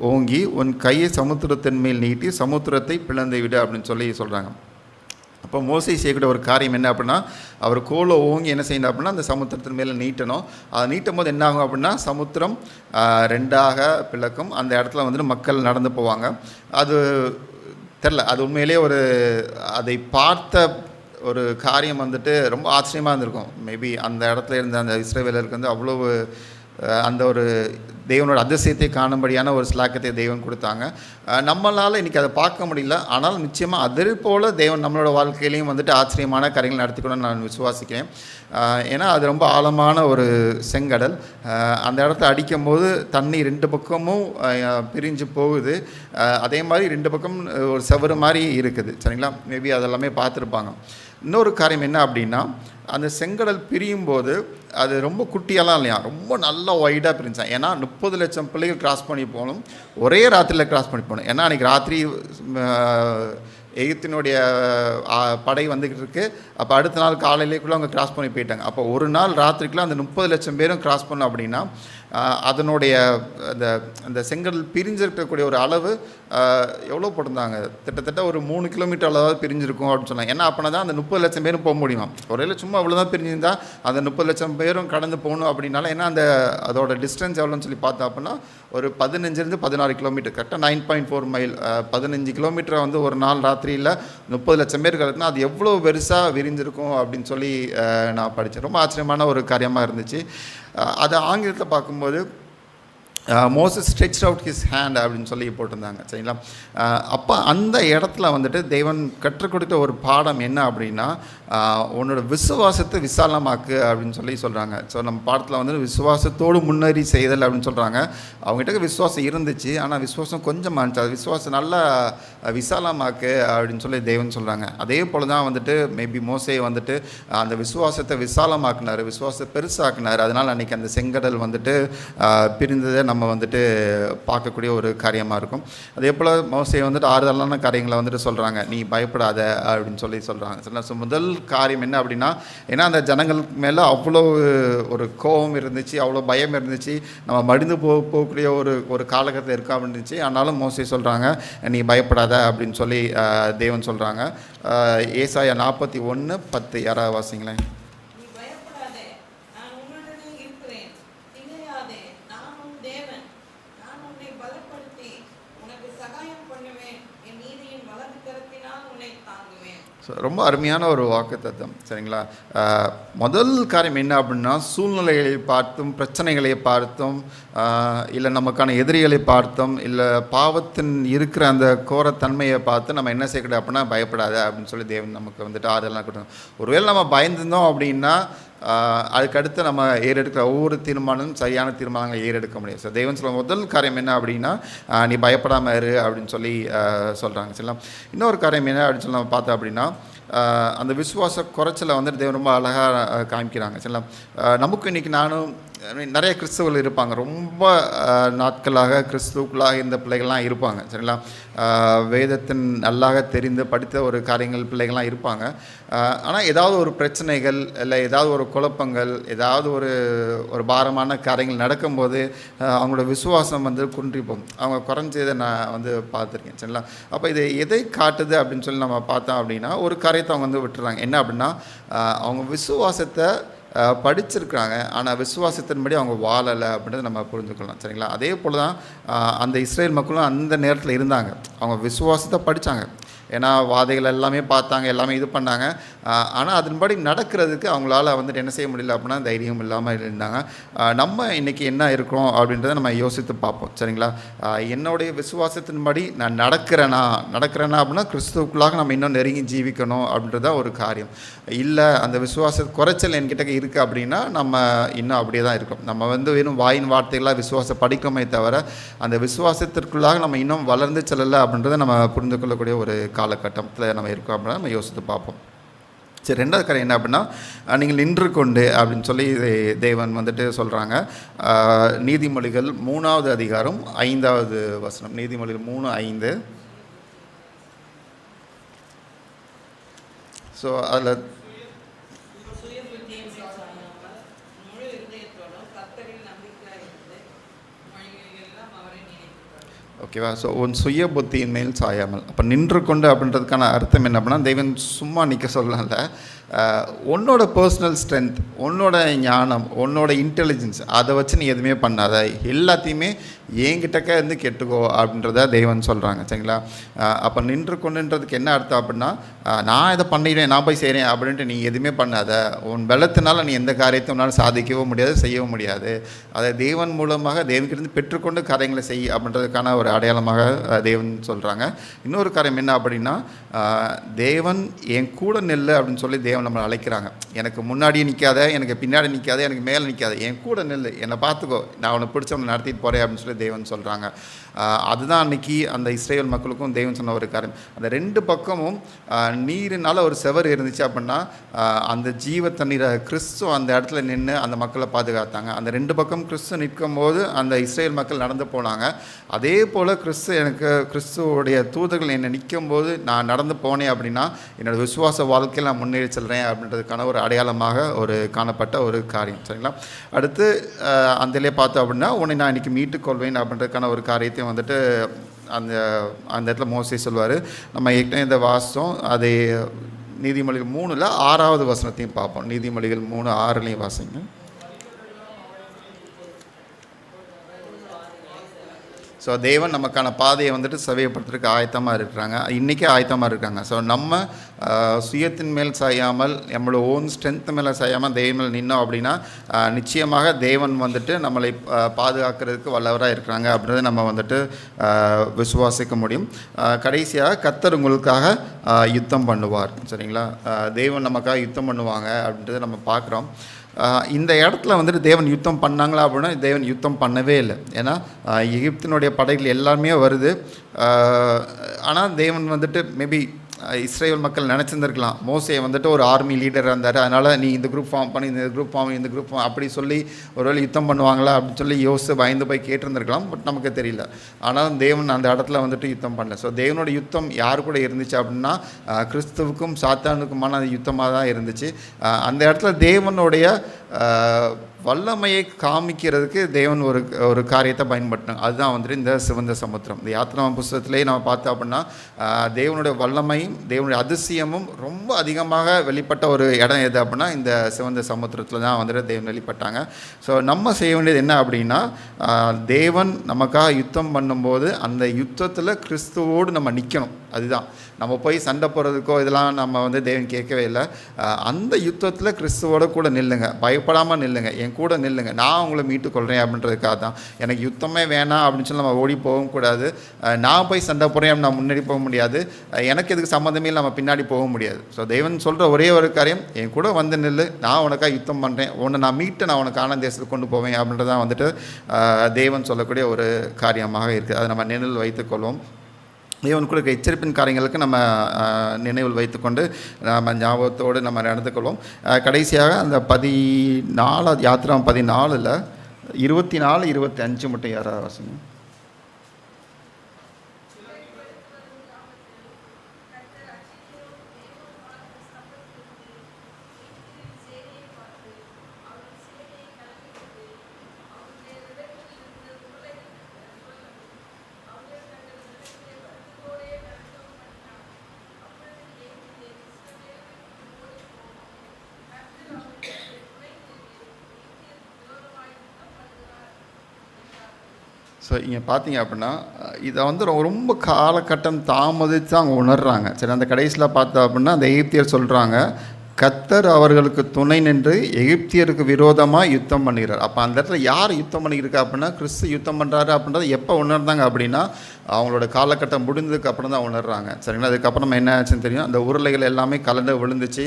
ஓங்கி உன் கையை சமுத்திரத்தின் மேல் நீட்டி சமுத்திரத்தை பிளந்து விடு அப்படின்னு சொல்லி சொல்கிறாங்க. அப்போ மோசே செய்யக்கூடிய ஒரு காரியம் என்ன அப்படின்னா, அவர் கோலை ஓங்கி என்ன செய்யணும் அப்படின்னா அந்த சமுத்திரத்தின் மேலே நீட்டணும். அதை நீட்டும் போது என்ன ஆகும் அப்படின்னா, சமுத்திரம் 2ஆக பிளக்கும். அந்த இடத்துல வந்துட்டு மக்கள் நடந்து போவாங்க. அது தெரில, அது உண்மையிலே ஒரு அதை பார்த்த ஒரு காரியம் வந்துட்டு ரொம்ப ஆச்சரியமாக இருந்திருக்கும். மேபி அந்த இடத்துல இருந்த அந்த இஸ்ரவேலருக்கு வந்து அவ்வளவு அந்த ஒரு தேவனோட அதிசயத்தை காணும்படியான ஒரு ஸ்லாக்கத்தை தேவன் கொடுத்தாங்க. நம்மளால் இன்றைக்கி அதை பார்க்க முடியல, ஆனால் நிச்சயமாக அதே போல் தேவன் நம்மளோட வாழ்க்கையிலையும் வந்துட்டு ஆச்சரியமான காரியங்கள் நடத்திக்கணும்னு நான் விசுவாசிக்கிறேன். ஏன்னா அது ரொம்ப ஆழமான ஒரு செங்கடல். அந்த இடத்த அடிக்கும்போது தண்ணி 2 பக்கமும் பிரிஞ்சு போகுது. அதே மாதிரி 2 பக்கம் ஒரு செவரு மாதிரி இருக்குது. சரிங்களா, மேபி அதெல்லாமே பார்த்துருப்பாங்க. இன்னொரு காரியம் என்ன அப்படின்னா, அந்த செங்கடல் பிரியும் போது அது ரொம்ப குட்டியெல்லாம் இல்லையா, ரொம்ப நல்லா ஒய்டாக பிரிஞ்சான். ஏன்னா 30 லட்சம் பிள்ளைகள் கிராஸ் பண்ணி போகணும், ஒரே ராத்திரியில் கிராஸ் பண்ணி போகணும். ஏன்னா அன்றைக்கி ராத்திரி எகிப்தினுடைய படை வந்துக்கிட்டு இருக்குது. அப்போ அடுத்த நாள் காலையிலேக்குள்ளே அவங்க கிராஸ் பண்ணி போயிட்டாங்க. அப்போ ஒரு நாள் ராத்திரிக்குள்ளே அந்த 30 லட்சம் பேரும் கிராஸ் பண்ணோம் அப்படின்னா, அதனுடைய அந்த செங்கடல் பிரிஞ்சிருக்கக்கூடிய ஒரு அளவு எவ்வளோ போட்டிருந்தாங்க, கிட்டத்தட்ட ஒரு 3 கிலோமீட்டர் அளவாவது பிரிஞ்சிருக்கும் அப்படின்னு சொன்னாங்க. ஏன்னா அப்படின்னா தான் அந்த 30 லட்சம் பேரும் போக முடியுமா. ஒரே சும்மா அவ்வளோதான் பிரிஞ்சிருந்தால் அந்த 30 லட்சம் பேரும் கடந்து போகணும் அப்படின்னால, ஏன்னா அதோட டிஸ்டன்ஸ் எவ்வளோன்னு சொல்லி பார்த்தோம் அப்படின்னா ஒரு 15 16 கிலோமீட்டர், கரெக்டாக 9.4 மைல், 15 கிலோமீட்டரை வந்து ஒரு நாள் ராத்திரியில் 30 லட்சம் பேர் கிடக்குன்னா அது எவ்வளோ பெருசாக விரிஞ்சிருக்கும் அப்படின்னு சொல்லி நான் படித்தேன். ரொம்ப ஆச்சரியமான ஒரு காரியமாக இருந்துச்சு. அதை ஆங்கிலத்தில் பார்க்கும்போது Moses stretched out his hand அப்படின்னு சொல்லி போட்டிருந்தாங்க, சரிங்களா. அப்போ அந்த இடத்துல வந்துட்டு தேவன் கற்றுக் கொடுத்த ஒரு பாடம் என்ன அப்படின்னா, உன்னோட விசுவாசத்தை விசாலமாக்கு அப்படின்னு சொல்லி சொல்கிறாங்க. ஸோ நம்ம பாடத்தில் வந்து விசுவாசத்தோடு முன்னேறி செய்தல் அப்படின்னு சொல்கிறாங்க. அவங்ககிட்ட விசுவாசம் இருந்துச்சு, ஆனால் விசுவாசம் கொஞ்சமாக இருந்துச்சு. அது விசுவாசம் நல்லா விசாலமாக்கு அப்படின்னு சொல்லி தேவன் சொல்கிறாங்க. அதே போல் தான் வந்துட்டு மேபி மோசே வந்துட்டு அந்த விசுவாசத்தை விசாலமாக்குனார், விசுவாசத்தை பெருசாக்குனார். அதனால் அன்றைக்கி அந்த செங்கடல் வந்துட்டு பிரிந்ததை நம்ம வந்துட்டு பார்க்கக்கூடிய ஒரு காரியமாக இருக்கும். அதே போல் மோசே வந்துட்டு ஆறுதலான காரியங்களை வந்துட்டு சொல்கிறாங்க, நீ பயப்படாத அப்படின்னு சொல்லி சொல்கிறாங்க. ஸோ முதல் காரியம் என்ன அப்படின்னா, ஏன்னா அந்த ஜனங்களுக்கு மேலே அவ்வளோ ஒரு கோபம் இருந்துச்சு, அவ்வளோ பயம் இருந்துச்சு, நம்ம மடிந்து போகக்கூடிய ஒரு காலகட்டத்தில் இருக்கா இருந்துச்சு. ஆனாலும் மோசே சொல்கிறாங்க, நீ பயப்படாத அப்படின்னு சொல்லி தேவன் சொல்கிறாங்க. ஏசாயா 41:10 யாராவது வாசிங்களேன். ரொம்ப அருமையான ஒரு வாக்குத்தத்தம், சரிங்களா. முதல் காரியம் என்ன அப்படின்னா, சூழ்நிலைகளை பார்த்தும் பிரச்சனைகளை பார்த்தும் இல்லை நமக்கான எதிரிகளை பார்த்தோம் இல்லை பாவத்தின் இருக்கிற அந்த கோரத்தன்மையை பார்த்து நம்ம என்ன செய்யக்கூடாது அப்படின்னா, பயப்படாத அப்படின்னு சொல்லி தேவன் நமக்கு வந்துட்டு ஆறுதலாம் கொடுக்கணும். ஒருவேளை நம்ம பயந்துருந்தோம் அப்படின்னா அதுக்கடுத்து நம்ம ஏறெடுக்கிற ஒவ்வொரு தீர்மானமும் சரியான தீர்மானங்களை ஏறெடுக்க முடியும். ஸோ தேவன் சொல்ல முதல் காரியம் என்ன அப்படின்னா, நீ பயப்படாமல் இரு அப்படின்னு சொல்லி சொல்கிறாங்க, சரிங்களா. இன்னொரு காரியம் என்ன அப்படின்னு சொல்லி நம்ம பார்த்தோம் அப்படின்னா, அந்த விசுவாச குறைச்சலை வந்துட்டு தேவன் ரொம்ப அழகாக காமிக்கிறாங்க, சரிங்களா. நமக்கு இன்றைக்கி நானும் நிறைய கிறிஸ்துவர்கள் இருப்பாங்க, ரொம்ப நாட்களாக கிறிஸ்துவுக்குள்ளாக இந்த பிள்ளைகள்லாம் இருப்பாங்க, சரிங்களா. வேதத்தின் நல்லாக தெரிந்து படித்த ஒரு காரியங்கள் பிள்ளைகள்லாம் இருப்பாங்க. ஆனால் ஏதாவது ஒரு பிரச்சனைகள் இல்லை ஏதாவது ஒரு குழப்பங்கள் ஏதாவது ஒரு பாரமான காரியங்கள் நடக்கும்போது அவங்களோட விசுவாசம் வந்து குன்றிப்போம், அவங்க குறைஞ்சதை நான் வந்து பார்த்துருக்கேன், சரிங்களா. அப்போ இது எதை காட்டுது அப்படின்னு சொல்லி நம்ம பார்த்தோம் அப்படின்னா, ஒரு காரியத்தை அவங்க வந்து விட்டுறாங்க. என்ன அப்படின்னா, அவங்க விசுவாசத்தை படிச்சிருக்கிறாங்க, ஆனால் விசுவாசத்தின்படி அவங்க வாழலை அப்படின்றத நம்ம புரிஞ்சுக்கலாம், சரிங்களா. அதே போல் தான் அந்த இஸ்ரேல் மக்களும் அந்த நேரத்தில் இருந்தாங்க. அவங்க விசுவாசத்தை படித்தாங்க, ஏன்னா வாதைகள் எல்லாமே பார்த்தாங்க, எல்லாமே இது பண்ணாங்க. ஆனால் அதன்படி நடக்கிறதுக்கு அவங்களால வந்துட்டு என்ன செய்ய முடியல அப்படின்னா தைரியம் இல்லாமல் இருந்தாங்க. நம்ம இன்றைக்கி என்ன இருக்கிறோம் அப்படின்றத நம்ம யோசித்து பார்ப்போம், சரிங்களா. என்னுடைய விசுவாசத்தின்படி நான் நடக்கிறேனா அப்படின்னா கிறிஸ்துவுக்குள்ளாக நம்ம இன்னும் நெருங்கி ஜீவிக்கணும் அப்படின்றத ஒரு காரியம். இல்லை அந்த விசுவாச குறைச்சல் என்கிட்ட இருக்குது அப்படின்னா நம்ம இன்னும் அப்படியே தான் இருக்கோம். நம்ம வந்து வெறும் வாயின் வார்த்தைகளாக விசுவாசம் படிக்கமே தவிர அந்த விசுவாசத்திற்குள்ளாக நம்ம இன்னும் வளர்ந்து செல்லலை அப்படின்றத நம்ம புரிந்து கொள்ளக்கூடிய ஒரு காலகட்டத்தில் நம்ம இருக்கோம் அப்படின்னா நம்ம யோசித்து பார்ப்போம். சரி, ரெண்டாவது காரியம் என்ன அப்படின்னா, நீங்கள் நின்று கொண்டு அப்படின்னு சொல்லி தேவன் வந்துட்டு சொல்கிறாங்க. நீதிமொழிகள் 3வது அதிகாரம் 5வது வசனம். நீதிமொழிகள் 3:5. ஸோ அதில் ஓகேவா. ஸோ உன் சுய புத்தியின் மேல் சாயாமல். அப்போ நின்று கொண்டு அப்படின்றதுக்கான அர்த்தம் என்ன அப்படின்னா, தெய்வன் சும்மா நிற்க சொல்லல, உன்னோட பர்சனல் ஸ்ட்ரென்த், உன்னோட ஞானம், உன்னோட இன்டெலிஜென்ஸ் அதை வச்சு நீ எதுவுமே பண்ணாத, எல்லாத்தையுமே என்கிட்டக்க இருந்து கெட்டுக்கோ அப்படின்றத தெய்வன் சொல்கிறாங்க, சரிங்களா. அப்போ நின்று கொண்டுன்றதுக்கு என்ன அர்த்தம் அப்படின்னா, நான் இதை பண்ணிடுறேன், நான் போய் செய்கிறேன் அப்படின்ட்டு நீ எதுவுமே பண்ணாத. உன் பலத்தினால நீ எந்த காரியத்தை உன்னால் சாதிக்கவும் முடியாது, செய்யவும் முடியாது. அதை தேவன் மூலமாக தேவன்கிட்ட பெற்றுக்கொண்டு காரியங்களை செய் அப்படின்றதுக்கான ஒரு அடையாளமாக தேவன் சொல்கிறாங்க. இன்னொரு காரியம் என்ன அப்படின்னா, தேவன் என் கூட நெல்லு அப்படின்னு சொல்லி தேவன் நம்மளை அழைக்கிறாங்க. எனக்கு முன்னாடியே நிற்காத, எனக்கு பின்னாடி நிற்காத, எனக்கு மேலே நிற்காத, என் கூட நெல்லு, என்னை பார்த்துக்கோ, நான் அவனை பிடிச்சவனை நடத்திட்டு போகிறேன் அப்படின்னு சொல்லி தேவன் சொல்கிறாங்க. அதுதான் அன்றைக்கி அந்த இஸ்ரேல் மக்களுக்கும் தேவன் சொன்ன ஒரு காரியம். அந்த ரெண்டு பக்கமும் நீரினால் ஒரு செவர் இருந்துச்சு அப்படின்னா அந்த ஜீவ தண்ணீரை கிறிஸ்து அந்த இடத்துல நின்று அந்த மக்களை பாதுகாத்தாங்க. அந்த ரெண்டு பக்கம் கிறிஸ்து நிற்கும் போது அந்த இஸ்ரேல் மக்கள் நடந்து போனாங்க. அதே போல் கிறிஸ்துவோடைய தூதர்கள் என்னை நிற்கும் போது நான் நடந்து போனேன் அப்படின்னா என்னோடய விசுவாச வாழ்க்கையில் நான் முன்னேறி செல்கிறேன் அப்படின்றதுக்கான ஒரு அடையாளமாக ஒரு காணப்பட்ட ஒரு காரியம், சரிங்களா. அடுத்து அதிலே பார்த்தோம் அப்படின்னா, உன்னை நான் இன்றைக்கி மீட்டுக்கொள்வேன் அப்படின்றதுக்கான ஒரு காரியத்தையும் வந்துட்டு அந்த இடத்துல மோசே சொல்வார். நம்ம ஏற்கனவே இந்த வாசம் அதை நீதிமொழிகள் 3ல் 6வது வசனத்தையும் பார்ப்போம். நீதிமொழிகள் 3:6 வாசிங்க. ஸோ தேவன் நமக்கான பாதையை வந்துட்டு செவையப்படுத்துறதுக்கு ஆயத்தமாக இருக்கிறாங்க, இன்றைக்கே ஆயத்தமாக இருக்காங்க. ஸோ நம்ம சுயத்தின் மேல் சாயாமல், நம்மளோட ஓன் ஸ்ட்ரென்த் மேலே சாயாமல் தேவன் மேல் நின்னோம் அப்படின்னா நிச்சயமாக தேவன் வந்துட்டு நம்மளை பாதுகாக்கிறதுக்கு வல்லவராக இருக்கிறாங்க அப்படின்றத நம்ம வந்துட்டு விசுவாசிக்க முடியும். கடைசியாக கர்த்தர் உங்களுக்காக யுத்தம் பண்ணுவார். சரிங்களா? தேவன் நமக்காக யுத்தம் பண்ணுவாங்க அப்படின்றத நம்ம பார்க்குறோம். இந்த இடத்துல வந்துட்டு தேவன் யுத்தம் பண்ணாங்களா அப்படின்னா தேவன் யுத்தம் பண்ணவே இல்லை. ஏன்னா எகிப்தினுடைய படைகள் எல்லாருமே வருது. ஆனால் தேவன் வந்துட்டு மேபி இஸ்ரேல் மக்கள் நினச்சிருந்துருக்கலாம், மோசே வந்துட்டு ஒரு ஆர்மி லீடராக இருந்தார், அதனால் நீ இந்த குரூப் ஃபார்ம் பண்ணி இந்த குரூப் ஃபார்ம் அப்படி சொல்லி ஒருவேளை யுத்தம் பண்ணுவாங்களா அப்படின்னு சொல்லி யோசித்து பயந்து போய் கேட்டிருந்துருக்கலாம். பட் நமக்கு தெரியல. ஆனால் தேவன் அந்த இடத்துல வந்துட்டு யுத்தம் பண்ணல. ஸோ தேவனோட யுத்தம் யார் கூட இருந்துச்சு அப்படின்னா கிறிஸ்துவுக்கும் சாத்தானுக்குமான யுத்தமாக தான் இருந்துச்சு. அந்த இடத்துல தேவனுடைய வல்லமையை காமிக்கிறதுக்கு தேவன் ஒரு காரியத்தை பயன்படுத்தினாங்க. அதுதான் வந்துட்டு இந்த சிவந்த சமுத்திரம். இந்த யாத்திராமம் புஸ்தகத்திலே நம்ம பார்த்தோம் அப்படின்னா தேவனுடைய வல்லமையும் தேவனுடைய அதிசயமும் ரொம்ப அதிகமாக வெளிப்பட்ட ஒரு இடம் எது அப்படின்னா இந்த சிவந்த சமுத்திரத்தில் தான் வந்துட்டு தேவன் வெளிப்பட்டாங்க. ஸோ நம்ம செய்ய வேண்டியது என்ன அப்படின்னா தேவன் நமக்காக யுத்தம் பண்ணும்போது அந்த யுத்தத்தில் கிறிஸ்துவோடு நம்ம நிற்கணும். அதுதான். நம்ம போய் சண்டை போடுறதுக்கோ இதெல்லாம் நம்ம வந்து தேவன் கேட்கவே இல்லை. அந்த யுத்தத்தில் கிறிஸ்துவோட கூட நில்லுங்க, பயப்படாமல் நில்லுங்க, என் கூட நில்லுங்க, நான் உங்களை மீட்டு கொள்கிறேன் அப்படின்றதுக்காக தான். எனக்கு யுத்தமே வேணாம் அப்படின்னு சொல்லி நம்ம ஓடி போகவும் கூடாது. நான் போய் சண்டை போடுறேன் அப்படின்னு நான் முன்னாடி போக முடியாது. எனக்கு எதுக்கு சம்மந்தமே நம்ம பின்னாடி போக முடியாது. ஸோ தேவன் சொல்கிற ஒரே ஒரு காரியம், என் கூட வந்து நில்லு, நான் உனக்காக யுத்தம் பண்ணுறேன், உன்னை நான் மீட்டு நான் உனக்கு ஆனந்த தேசத்துக்கு கொண்டு போவேன் அப்படின்றதான் வந்துட்டு தேவன் சொல்லக்கூடிய ஒரு காரியமாக இருக்குது. அதை நம்ம நினைவில் வைத்துக்கொள்வோம். தேவன் கொடுக்க எச்சரிப்பின் காரியங்களுக்கு நம்ம நினைவில் வைத்துக்கொண்டு நம்ம ஞாபகத்தோடு நம்ம நடந்துக்கொள்வோம். கடைசியாக அந்த 14 யாத்திராம் 14 24 25 மட்டும் யாராவது வாசிங்க. ஸோ இங்கே பார்த்தீங்க அப்படின்னா இதை வந்து ரொம்ப காலகட்டம் தாமதித்து அவங்க உணர்கிறாங்க. சரி, அந்த கடைசியில் பார்த்தோம் அப்படின்னா அந்த எகிப்தியர் சொல்கிறாங்க, கர்த்தர் அவர்களுக்கு துணை நின்று எகிப்தியருக்கு விரோதமாக யுத்தம் பண்ணுகிறார். அப்போ அந்த இடத்துல யார் யுத்தம் பண்ணியிருக்கா அப்படின்னா கிறிஸ்து யுத்தம் பண்ணுறாரு அப்படின்றத எப்போ உணர்ந்தாங்க அப்படின்னா அவங்களோட காலகட்டம் முடிந்ததுக்கு அப்புறம் தான் உணர்றாங்க. சரிங்களா? அதுக்கப்புறம் என்ன ஆச்சுன்னு தெரியும். அந்த உருளைகள் எல்லாமே கலந்து விழுந்துச்சு.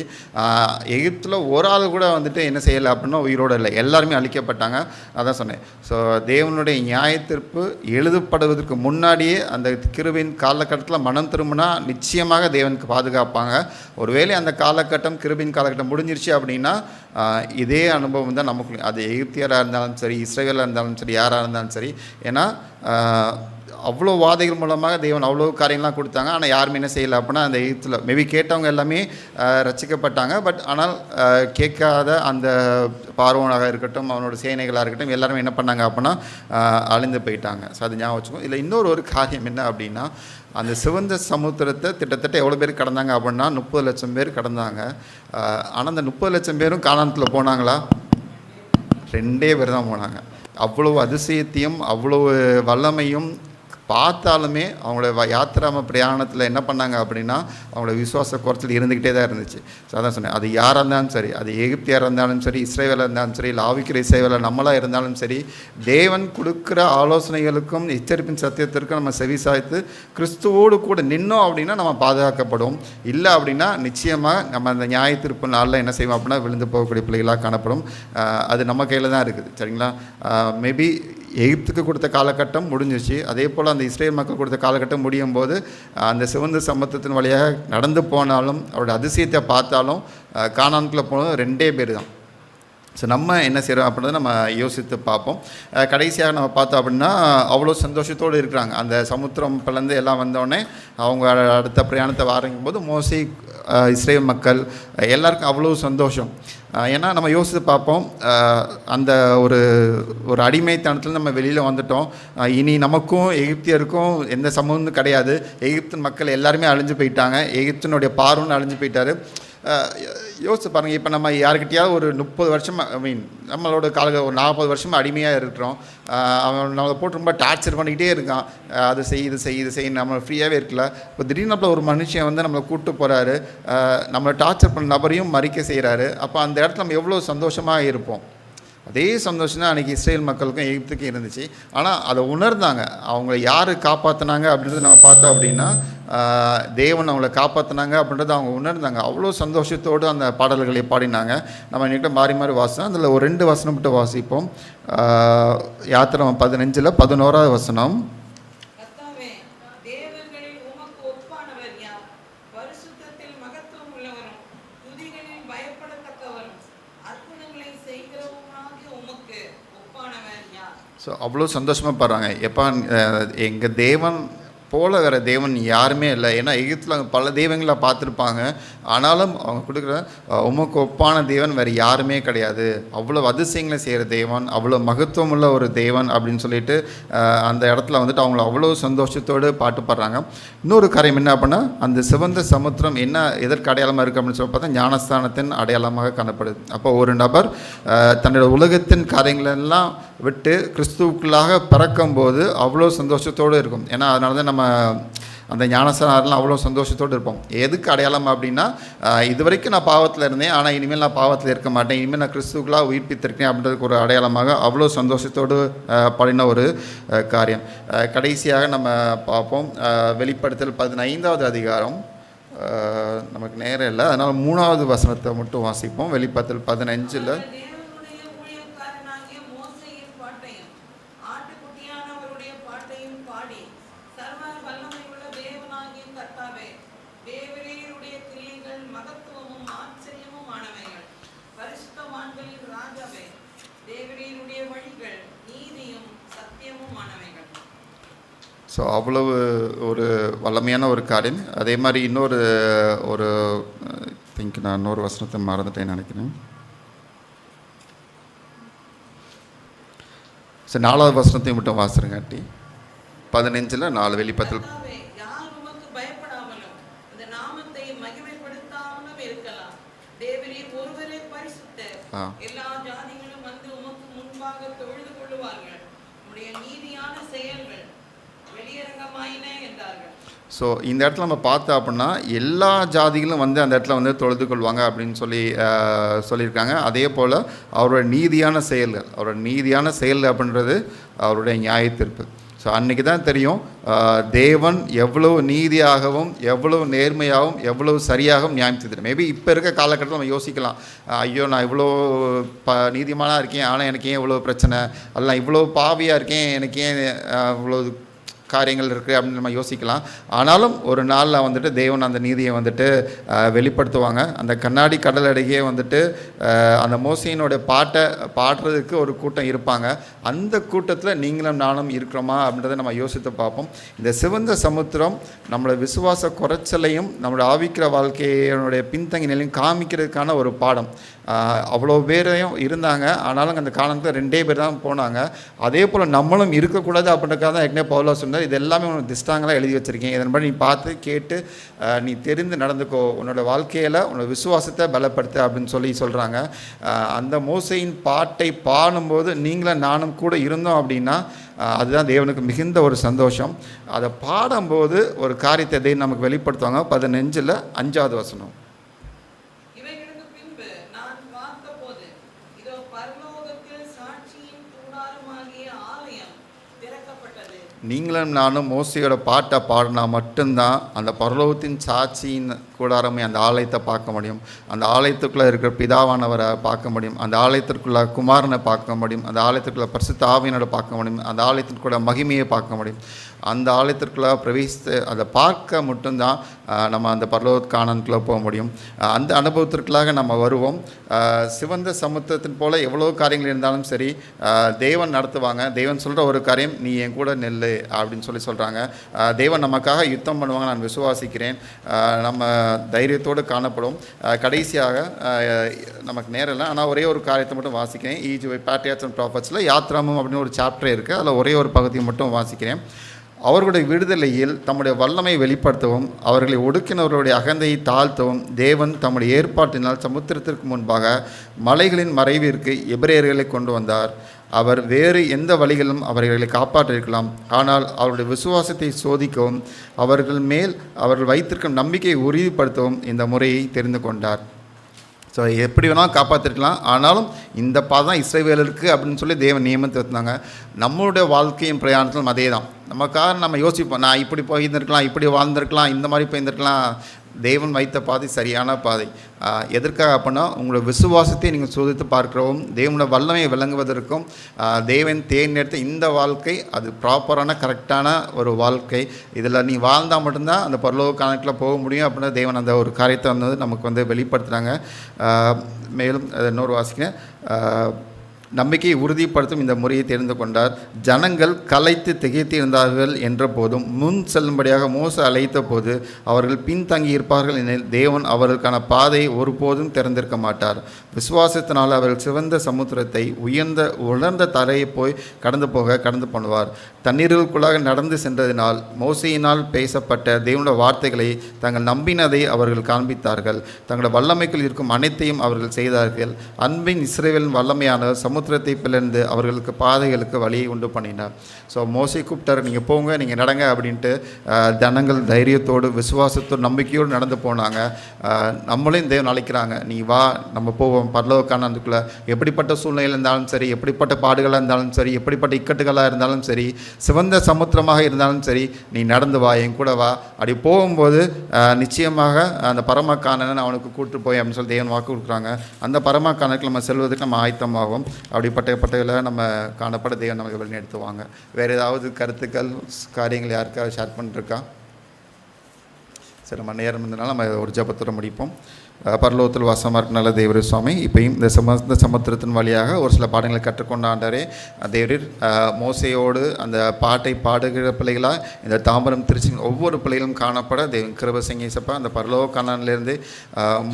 எகிப்தில் ஒரு ஆள் கூட வந்துட்டு என்ன செய்யலை அப்படின்னா உயிரோடு இல்லை, எல்லாருமே அழிக்கப்பட்டாங்க. அதான் சொன்னேன். ஸோ தேவனுடைய நியாயத்தீர்ப்பு எழுதப்படுவதற்கு முன்னாடியே அந்த கிருபையின் காலகட்டத்தில் மனம் திரும்பினா நிச்சயமாக தேவனுக்கு பாதுகாப்பாங்க. ஒருவேளை அந்த காலகட்டம் கிருபையின் காலகட்டம் முடிஞ்சிருச்சு அப்படின்னா இதே அனுபவம் தான் நமக்கு. அது எகிப்தியராக இருந்தாலும் சரி, இஸ்ரேலாக இருந்தாலும் சரி, யாராக இருந்தாலும் சரி. ஏன்னா அவ்வளோ வாதைகள் மூலமாக தேவன் அவ்வளோ காரியங்கள்லாம் கொடுத்தாங்க. ஆனால் யாருமே என்ன செய்யலை அப்படின்னா அந்த எகிப்தில் மேபி கேட்டவங்க எல்லாமே ரசிக்கப்பட்டாங்க. பட் ஆனால் கேட்காத அந்த பார்வோனாக இருக்கட்டும், அவனோட சேனைகளாக இருக்கட்டும், எல்லாருமே என்ன பண்ணாங்க அப்படின்னா அழிந்து போயிட்டாங்க. ஸோ அது ஞாபகம் வச்சுக்கோங்க. இல்லை இன்னொரு காரியம் என்ன அப்படின்னா அந்த சிவந்த சமுத்திரத்தை கிட்டத்தட்ட எவ்வளோ பேர் கடந்தாங்க அப்படின்னா 30 லட்சம் பேர் கடந்தாங்க. ஆனால் அந்த 30 லட்சம் பேரும் கானானத்தில் போனாங்களா? 2 பேர் தான் போனாங்க. அவ்வளோ அதிசயத்தையும் அவ்வளோ வல்லமையும் பார்த்தாலுமே அவங்களோட யாத்திராம பிரயாணத்தில் என்ன பண்ணாங்க அப்படின்னா அவங்களோட விசுவாச குறைச்சல் இருந்துக்கிட்டே தான் இருந்துச்சு. ஸோ அதான் சொன்னேன், அது யாராக இருந்தாலும் சரி, அது எகிப்தியாராக இருந்தாலும் சரி, இஸ்ரேலாக இருந்தாலும் சரி, இல்லை ஆவிக்கிற இஸ்ரேலில் நம்மளாக இருந்தாலும் சரி, தேவன் கொடுக்குற ஆலோசனைகளுக்கும் எச்சரிப்பின் சத்தியத்திற்கும் நம்ம செவிசாய்த்து கிறிஸ்துவோடு கூட நின்னோம் அப்படின்னா நம்ம பாதுகாக்கப்படும். இல்லை அப்படின்னா நிச்சயமாக நம்ம அந்த நியாயத்தீர்ப்பு நாளில் என்ன செய்வோம் அப்படின்னா விழுந்து போகக்கூடிய பிள்ளைகளாக காணப்படும். அது நம்ம கையில் தான் இருக்குது. சரிங்களா? மேபி எகிப்துக்கு கொடுத்த காலகட்டம் முடிஞ்சிச்சு. அதே போல் அந்த இஸ்ரேல் மக்கள் கொடுத்த காலகட்டம் முடியும் போது அந்த சிவந்த சமுத்திரத்தின் வழியாக நடந்து போனாலும் அவருடைய அதிசயத்தை பார்த்தாலும் கானானுக்குள்ளே போனது 2 பேர் தான். ஸோ நம்ம என்ன செய்கிறோம் அப்படின்றத நம்ம யோசித்து பார்ப்போம். கடைசியாக நம்ம பார்த்தோம் அப்படின்னா அவ்வளோ சந்தோஷத்தோடு இருக்கிறாங்க. அந்த சமுத்திரம் பிளந்து எல்லாம் வந்தோடனே அவங்க அடுத்த பிரயாணத்தை ஆரம்பிக்கும் போது மோசே, இஸ்ரேல் மக்கள் எல்லாருக்கும் அவ்வளோ சந்தோஷம். ஏன்னா நம்ம யோசித்து பார்ப்போம், அந்த ஒரு அடிமைத்தனத்தில் நம்ம வெளியில் வந்துட்டோம். இனி நமக்கும் எகிப்தியருக்கும் எந்த சமூகமும் கிடையாது. எகிப்தின் மக்கள் எல்லாருமே அழிஞ்சு போயிட்டாங்க. எகிப்தினுடைய பார்வன் அழிஞ்சு போயிட்டார். யோசிச்சு பாருங்கள், இப்போ நம்ம யாருக்கிட்டையாவது ஒரு 30 வருஷமாக நம்மளோட ஒரு 40 வருஷமாக அடிமையாக இருக்கிறோம். அவன் நம்மளை போட்டு ரொம்ப டார்ச்சர் பண்ணிக்கிட்டே இருக்கான். அது செய் இது செய் இது செய், நம்ம ஃப்ரீயாகவே இருக்கல. இப்போ திடீர்னு நம்மள ஒரு மனுஷன் வந்து நம்மளை கூப்பிட்டு போகிறாரு, நம்மளை டார்ச்சர் பண்ண நபரையும் மறிக்க செய்கிறாரு. அப்போ அந்த இடத்துல நம்ம எவ்வளோ சந்தோஷமாக இருப்போம். அதே சந்தோஷம் தான் அன்றைக்கி இஸ்ரேல் மக்களுக்கும் எகிப்துக்கும் இருந்துச்சு. ஆனால் அதை உணர்ந்தாங்க. அவங்கள யார் காப்பாற்றினாங்க அப்படின்றத நம்ம பார்த்தோம் அப்படின்னா, தேவன் அவங்கள காப்பாற்றினாங்க அப்படின்றத அவங்க உணர்ந்தாங்க. அவ்வளோ சந்தோஷத்தோடு அந்த பாடல்களை பாடினாங்க. நம்ம என்கிட்ட மாறி மாறி வாசித்தோம். அதில் ஒரு 2 வசனம் மட்டும் வாசிப்போம். யாத்திராகமம் 15 11வது வசனம். ஸோ அவ்வளோ சந்தோஷமாக பாடுறாங்க. எப்போ எங்கள் தேவன் போல வேறு தேவன் யாருமே இல்லை. ஏன்னா எகிப்தில் பல தெய்வங்களை பார்த்துருப்பாங்க. ஆனாலும் அவங்க கொடுக்குற உமக்கு ஒப்பான தேவன் வேறு யாருமே கிடையாது. அவ்வளோ அதிசயங்களை செய்கிற தேவன், அவ்வளோ மகத்துவம் உள்ள ஒரு தேவன் அப்படின்னு சொல்லிட்டு அந்த இடத்துல வந்துட்டு அவங்கள அவ்வளோ சந்தோஷத்தோடு பாட்டு பாடுறாங்க. இன்னொரு காரியம் என்ன அப்படின்னா, அந்த சிவந்த சமுத்திரம் என்ன எதற்கு அடையாளமாக இருக்குது அப்படின்னு சொல்லி பார்த்தா ஞானஸ்தானத்தின் அடையாளமாக காணப்படுது. அப்போ ஒரு நபர் தன்னோட உலகத்தின் காரியங்களெல்லாம் விட்டு கிறிஸ்துவுக்குள்ளாக பிறக்கும்போது அவ்வளோ சந்தோஷத்தோடு இருக்கும். ஏன்னா அதனால தான் நம்ம அந்த ஞானஸ்தானம்லாம் அவ்வளோ சந்தோஷத்தோடு இருப்போம். எதுக்கு அடையாளம் அப்படின்னா, இது வரைக்கும் நான் பாவத்தில் இருந்தேன், ஆனால் இனிமேல் நான் பாவத்தில் இருக்க மாட்டேன், இனிமேல் நான் கிறிஸ்துவுக்குள்ளாக உயிர்ப்பித்திருக்கேன் அப்படின்றதுக்கு ஒரு அடையாளமாக அவ்வளோ சந்தோஷத்தோடு பாடின ஒரு காரியம். கடைசியாக நம்ம பார்ப்போம் வெளிப்படுத்தல் 15வது அதிகாரம். நமக்கு நேரம் இல்லை, அதனால் 3வது வசனத்தை மட்டும் வாசிப்போம். வெளிப்படுத்தல் 15. ஸோ அவ்வளவு ஒரு வல்லமையான ஒரு காரியம். அதே மாதிரி இன்னொரு நான் இன்னொரு வசனத்தை மறந்துட்டேன்னு நினைக்கிறேன். சரி, 4வது வசனத்தையும் மட்டும் வாசிருங்காட்டி. 15 4 வெளிப்பத்தில். ஸோ இந்த இடத்துல நம்ம பார்த்தோம் அப்படின்னா, எல்லா ஜாதிகளும் வந்து அந்த இடத்துல வந்து தொழுது கொள்வாங்க அப்படின்னு சொல்லியிருக்காங்க. அதே போல் அவரோட நீதியான செயல்கள் அப்படின்றது அவருடைய நியாயத்தீர்ப்பு. ஸோ அன்றைக்கி தான் தெரியும் தேவன் எவ்வளவு நீதியாகவும் எவ்வளவு நேர்மையாகவும் எவ்வளவு சரியாகவும் நியாயம் தீர்த்து. மேபி இப்போ இருக்க காலகட்டத்தில் நம்ம யோசிக்கலாம், ஐயோ நான் இவ்வளோ நீதிமானாக இருக்கேன், ஆனால் எனக்கு ஏன் இவ்வளோ பிரச்சனை, அல்ல இவ்வளோ பாவியாக இருக்கேன், எனக்கு ஏன் இவ்வளோ காரியங்கள் இருக்குது அப்படின்னு நம்ம யோசிக்கலாம். ஆனாலும் ஒரு நாளில் வந்துட்டு தேவன் அந்த நீதியை வந்துட்டு வெளிப்படுத்துவாங்க. அந்த கண்ணாடி கடல் அருகே வந்துட்டு அந்த மோசையினுடைய பாட்டை பாடுறதுக்கு ஒரு கூட்டம் இருப்பாங்க. அந்த கூட்டத்தில் நீங்களும் நானும் இருக்கிறோமா அப்படின்றத நம்ம யோசித்து பார்ப்போம். இந்த சிவந்த சமுத்திரம் நம்மளோட விசுவாச குறைச்சலையும் நம்மளோட ஆவிக்கிற வாழ்க்கையினுடைய பின்தங்கி நிலையும் காமிக்கிறதுக்கான ஒரு பாடம். அவ்வளோ பேரையும் இருந்தாங்க, ஆனாலும் அந்த காலத்தில் 2 பேர் தான் போனாங்க. அதே போல் நம்மளும் இருக்கக்கூடாது அப்படின்றக்காக தான் ஏற்கனவே பவுலோஸ் சொன்னார், இது எல்லாமே உனக்கு திஷ்டாங்களாக எழுதி வச்சுருக்கேன், இதன்படி நீ பார்த்து கேட்டு நீ தெரிந்து நடந்துக்கோ, உன்னோட வாழ்க்கையில் உன்னோட விசுவாசத்தை பலப்படுத்த அப்படின்னு சொல்கிறாங்க. அந்த மோசையின் பாட்டை பாடும்போது நீங்களும் நானும் கூட இருந்தோம் அப்படின்னா அதுதான் தேவனுக்கு மிகுந்த ஒரு சந்தோஷம். அதை பாடும்போது ஒரு காரியத்தை தேவன் நமக்கு வெளிப்படுத்துவாங்க. 15 5வது வசனம். நீங்களும் நானும் மோசையோட பாட்டை பாடினா மட்டும்தான் அந்த பரலோகத்தின் சாட்சியின் கூடாரமே அந்த ஆலயத்தை பார்க்க முடியும். அந்த ஆலயத்துக்குள்ளே இருக்கிற பிதாவானவரை பார்க்க முடியும். அந்த ஆலயத்திற்குள்ள குமாரனை பார்க்க முடியும். அந்த ஆலயத்திற்குள்ள பரிசுத்த ஆவியனோட பார்க்க முடியும். அந்த ஆலயத்திற்குள்ள மகிமையை பார்க்க முடியும். அந்த ஆலயத்திற்குள்ளே பிரவேசித்து அதை பார்க்க மட்டும்தான் நம்ம அந்த பரலோக காணனுக்குள்ளே போக முடியும். அந்த அனுபவத்திற்குள்ளாக நம்ம வருவோம். சிவந்த சமுத்திரத்தின் போல் எவ்வளோ காரியங்கள் இருந்தாலும் சரி தேவன் நடத்துவாங்க. தேவன் சொல்கிற ஒரு காரியம், நீ என் கூட நெல்லு அப்படின்னு சொல்கிறாங்க. தேவன் நமக்காக யுத்தம் பண்ணுவாங்க, நான் விசுவாசிக்கிறேன். நம்ம தைரியத்தோடு காணப்படும். கடைசியாக நமக்கு நேரம் இல்லை, ஆனால் ஒரே ஒரு காரியத்தை மட்டும் வாசிக்கிறேன். பேட்ரியாட்ஸ் அண்ட் ப்ராஃபட்ஸில் யாத்ராமம் அப்படின்னு ஒரு சாப்டர் இருக்குது, அதில் ஒரே ஒரு பகுதியை மட்டும் வாசிக்கிறேன். அவர்களுடைய விடுதலையில் தம்முடைய வல்லமை வெளிப்படுத்தவும் அவர்களை ஒடுக்கினவர்களுடைய அகந்தையை தாழ்த்தவும் தேவன் தம்முடைய ஏற்பாட்டினால் சமுத்திரத்திற்கு முன்பாக மலைகளின் மறைவிற்கு எபிரேயர்களை கொண்டு வந்தார். அவர் வேறு எந்த வழிகளிலும் அவர்களை காப்பாற்றிருக்கலாம், ஆனால் அவருடைய விசுவாசத்தை சோதிக்கவும் அவர்கள் மேல் அவர்கள் வைத்திருக்கும் நம்பிக்கையை உறுதிப்படுத்தவும் இந்த முறையை தெரிந்து கொண்டார். ஸோ எப்படி வேணாலும் காப்பாற்றிருக்கலாம், ஆனாலும் இந்த பாதம் இஸ்ரவேலருக்கு அப்படின்னு சொல்லி தேவன் நியமித்து வந்தாங்க. நம்மளுடைய வாழ்க்கையின் பிரயாணத்திலும் அதே தான். நமக்காக நம்ம யோசிப்போம், நான் இப்படி போயிருந்திருக்கலாம், இப்படி வாழ்ந்திருக்கலாம், இந்த மாதிரி போயிருந்திருக்கலாம். தேவன் வைத்த பாதை சரியான பாதை. எதற்காக அப்படின்னா உங்களோட விசுவாசத்தை நீங்கள் சோதித்து பார்க்கிறவும் தேவனோட வல்லமையை விளங்குவதற்கும் தேவன் தேர்ந்தெடுத்த இந்த வாழ்க்கை அது ப்ராப்பரான கரெக்டான ஒரு வாழ்க்கை. இதில் நீ வாழ்ந்தால் மட்டும்தான் அந்த பரலோக கணக்கில் போக முடியும் அப்படின்னா தேவன் அந்த ஒரு காரியத்தை வந்து நமக்கு வந்து வெளிப்படுத்துகிறாங்க. மேலும் இன்னொரு வாசிக்கிறேன். நம்பிக்கையை உறுதிப்படுத்தும் இந்த முறையை தெரிந்து கொண்டார். ஜனங்கள் கலைத்து திகைத்து இருந்தார்கள் என்ற போதும் முன் செல்லும்படியாக மோசே அழைத்த போது அவர்கள் பின்தங்கி இருப்பார்கள் எனில் தேவன் அவர்களுக்கான பாதையை ஒருபோதும் திறந்திருக்க மாட்டார். விசுவாசத்தினால் அவர்கள் சிவந்த சமுத்திரத்தை உலர்ந்த தரையை போய் கடந்து பண்ணுவார். தண்ணீர்களுக்குள்ளாக நடந்து சென்றதினால் மோசையினால் பேசப்பட்ட தேவனுடைய வார்த்தைகளை தாங்கள் நம்பினதை அவர்கள் காண்பித்தார்கள். தங்களோட வல்லமைக்குள் இருக்கும் அனைத்தையும் அவர்கள் செய்தார்கள். அன்பின் இஸ்ரவேலின் வல்லமையான சமுத்திரத்தை பிளந்து அவர்களுக்கு பாதைகளுக்கு வழியை உண்டு பண்ணினார். ஸோ மோசை கூப்பிட்டார், நீங்கள் போங்க, நீங்கள் நடங்க அப்படின்ட்டு ஜனங்கள் தைரியத்தோடு விசுவாசத்தோடு நம்பிக்கையோடு நடந்து போனாங்க. நம்மளையும் தேவன் அழைக்கிறாங்க, நீ வா, நம்ம போவோம் பரலோகக்கான அதுக்குள்ளே. எப்படிப்பட்ட சூழ்நிலையில் இருந்தாலும் சரி, எப்படிப்பட்ட பாடுகளாக இருந்தாலும் சரி, எப்படிப்பட்ட இக்கட்டுகளாக இருந்தாலும் சரி, சிவந்த சமுத்திரமாக இருந்தாலும் சரி, நீ நடந்து வா, என் கூட வா. அப்படி போகும்போது நிச்சயமாக அந்த பரமக்கானன் அவனுக்கு கூப்பிட்டு போய் அப்படின்னு சொல்லி தேவன் வாக்கு கொடுக்குறாங்க. அந்த பரமக்கானுக்கு நம்ம செல்வதற்கு நம்ம ஆயத்தமாகும். அப்படிப்பட்டகளை நம்ம காணப்பட தேவன் நமக்கு வழிநடத்துவாங்க. வேறு ஏதாவது கருத்துக்கள் காரியங்கள் யாருக்காவது ஷேர் பண்ணிருக்கா? சரி, நம்ம நேரம் இருந்தனால நம்ம ஒரு ஜபத்தோடு முடிப்போம். பரலோகத்தில் வாசமாக இருக்க நல்ல தேவரீர் சுவாமி, இப்பயும் இந்த சமுத்திரத்தின் வழியாக ஒரு சில பாடங்களை கற்றுக்கொண்ட ஆண்டவரே தேவரீர், மோசையோடு அந்த பாட்டை பாடுகிற பிள்ளைகளாக இந்த தாம்பரம் திருச்சி ஒவ்வொரு பிள்ளைகளும் காணப்பட தேவன் கிருபை செய்யுங்கப்பா. அந்த பரலோக காணானிலிருந்து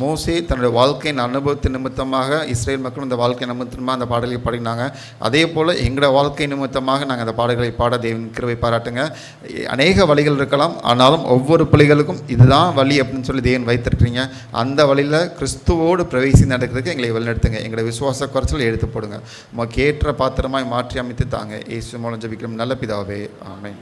மோசே தன்னுடைய வாழ்க்கையின் அனுபவத்தின் நிமித்தமாக இஸ்ரேல் மக்களும் இந்த வாழ்க்கை நிமித்தமாக அந்த பாடல்களை பாடினாங்க. அதே போல் எங்களோட வாழ்க்கை நிமித்தமாக நாங்கள் அந்த பாடல்களை பாட தேவன் கிருபை பாராட்டுங்க. அநேக வழிகள் இருக்கலாம், ஆனாலும் ஒவ்வொரு பிள்ளைகளுக்கும் இதுதான் வழி அப்படின்னு சொல்லி தேவன் வைத்திருக்கிறீங்க. அந்த வழியில் கிறிஸ்துவோடு பிரவேசி நடக்கிறதுக்கு எங்களை வழிநடத்துங்க. எங்களை விசுவாச குறைச்சல் எடுத்து போடுங்க. உமக்கு ஏற்ற பாத்திரமாய் மாற்றி அமைத்து தாங்க. இயேசு மூலம் ஜெபிக்கிறோம் நல்ல பிதாவே, ஆமென்.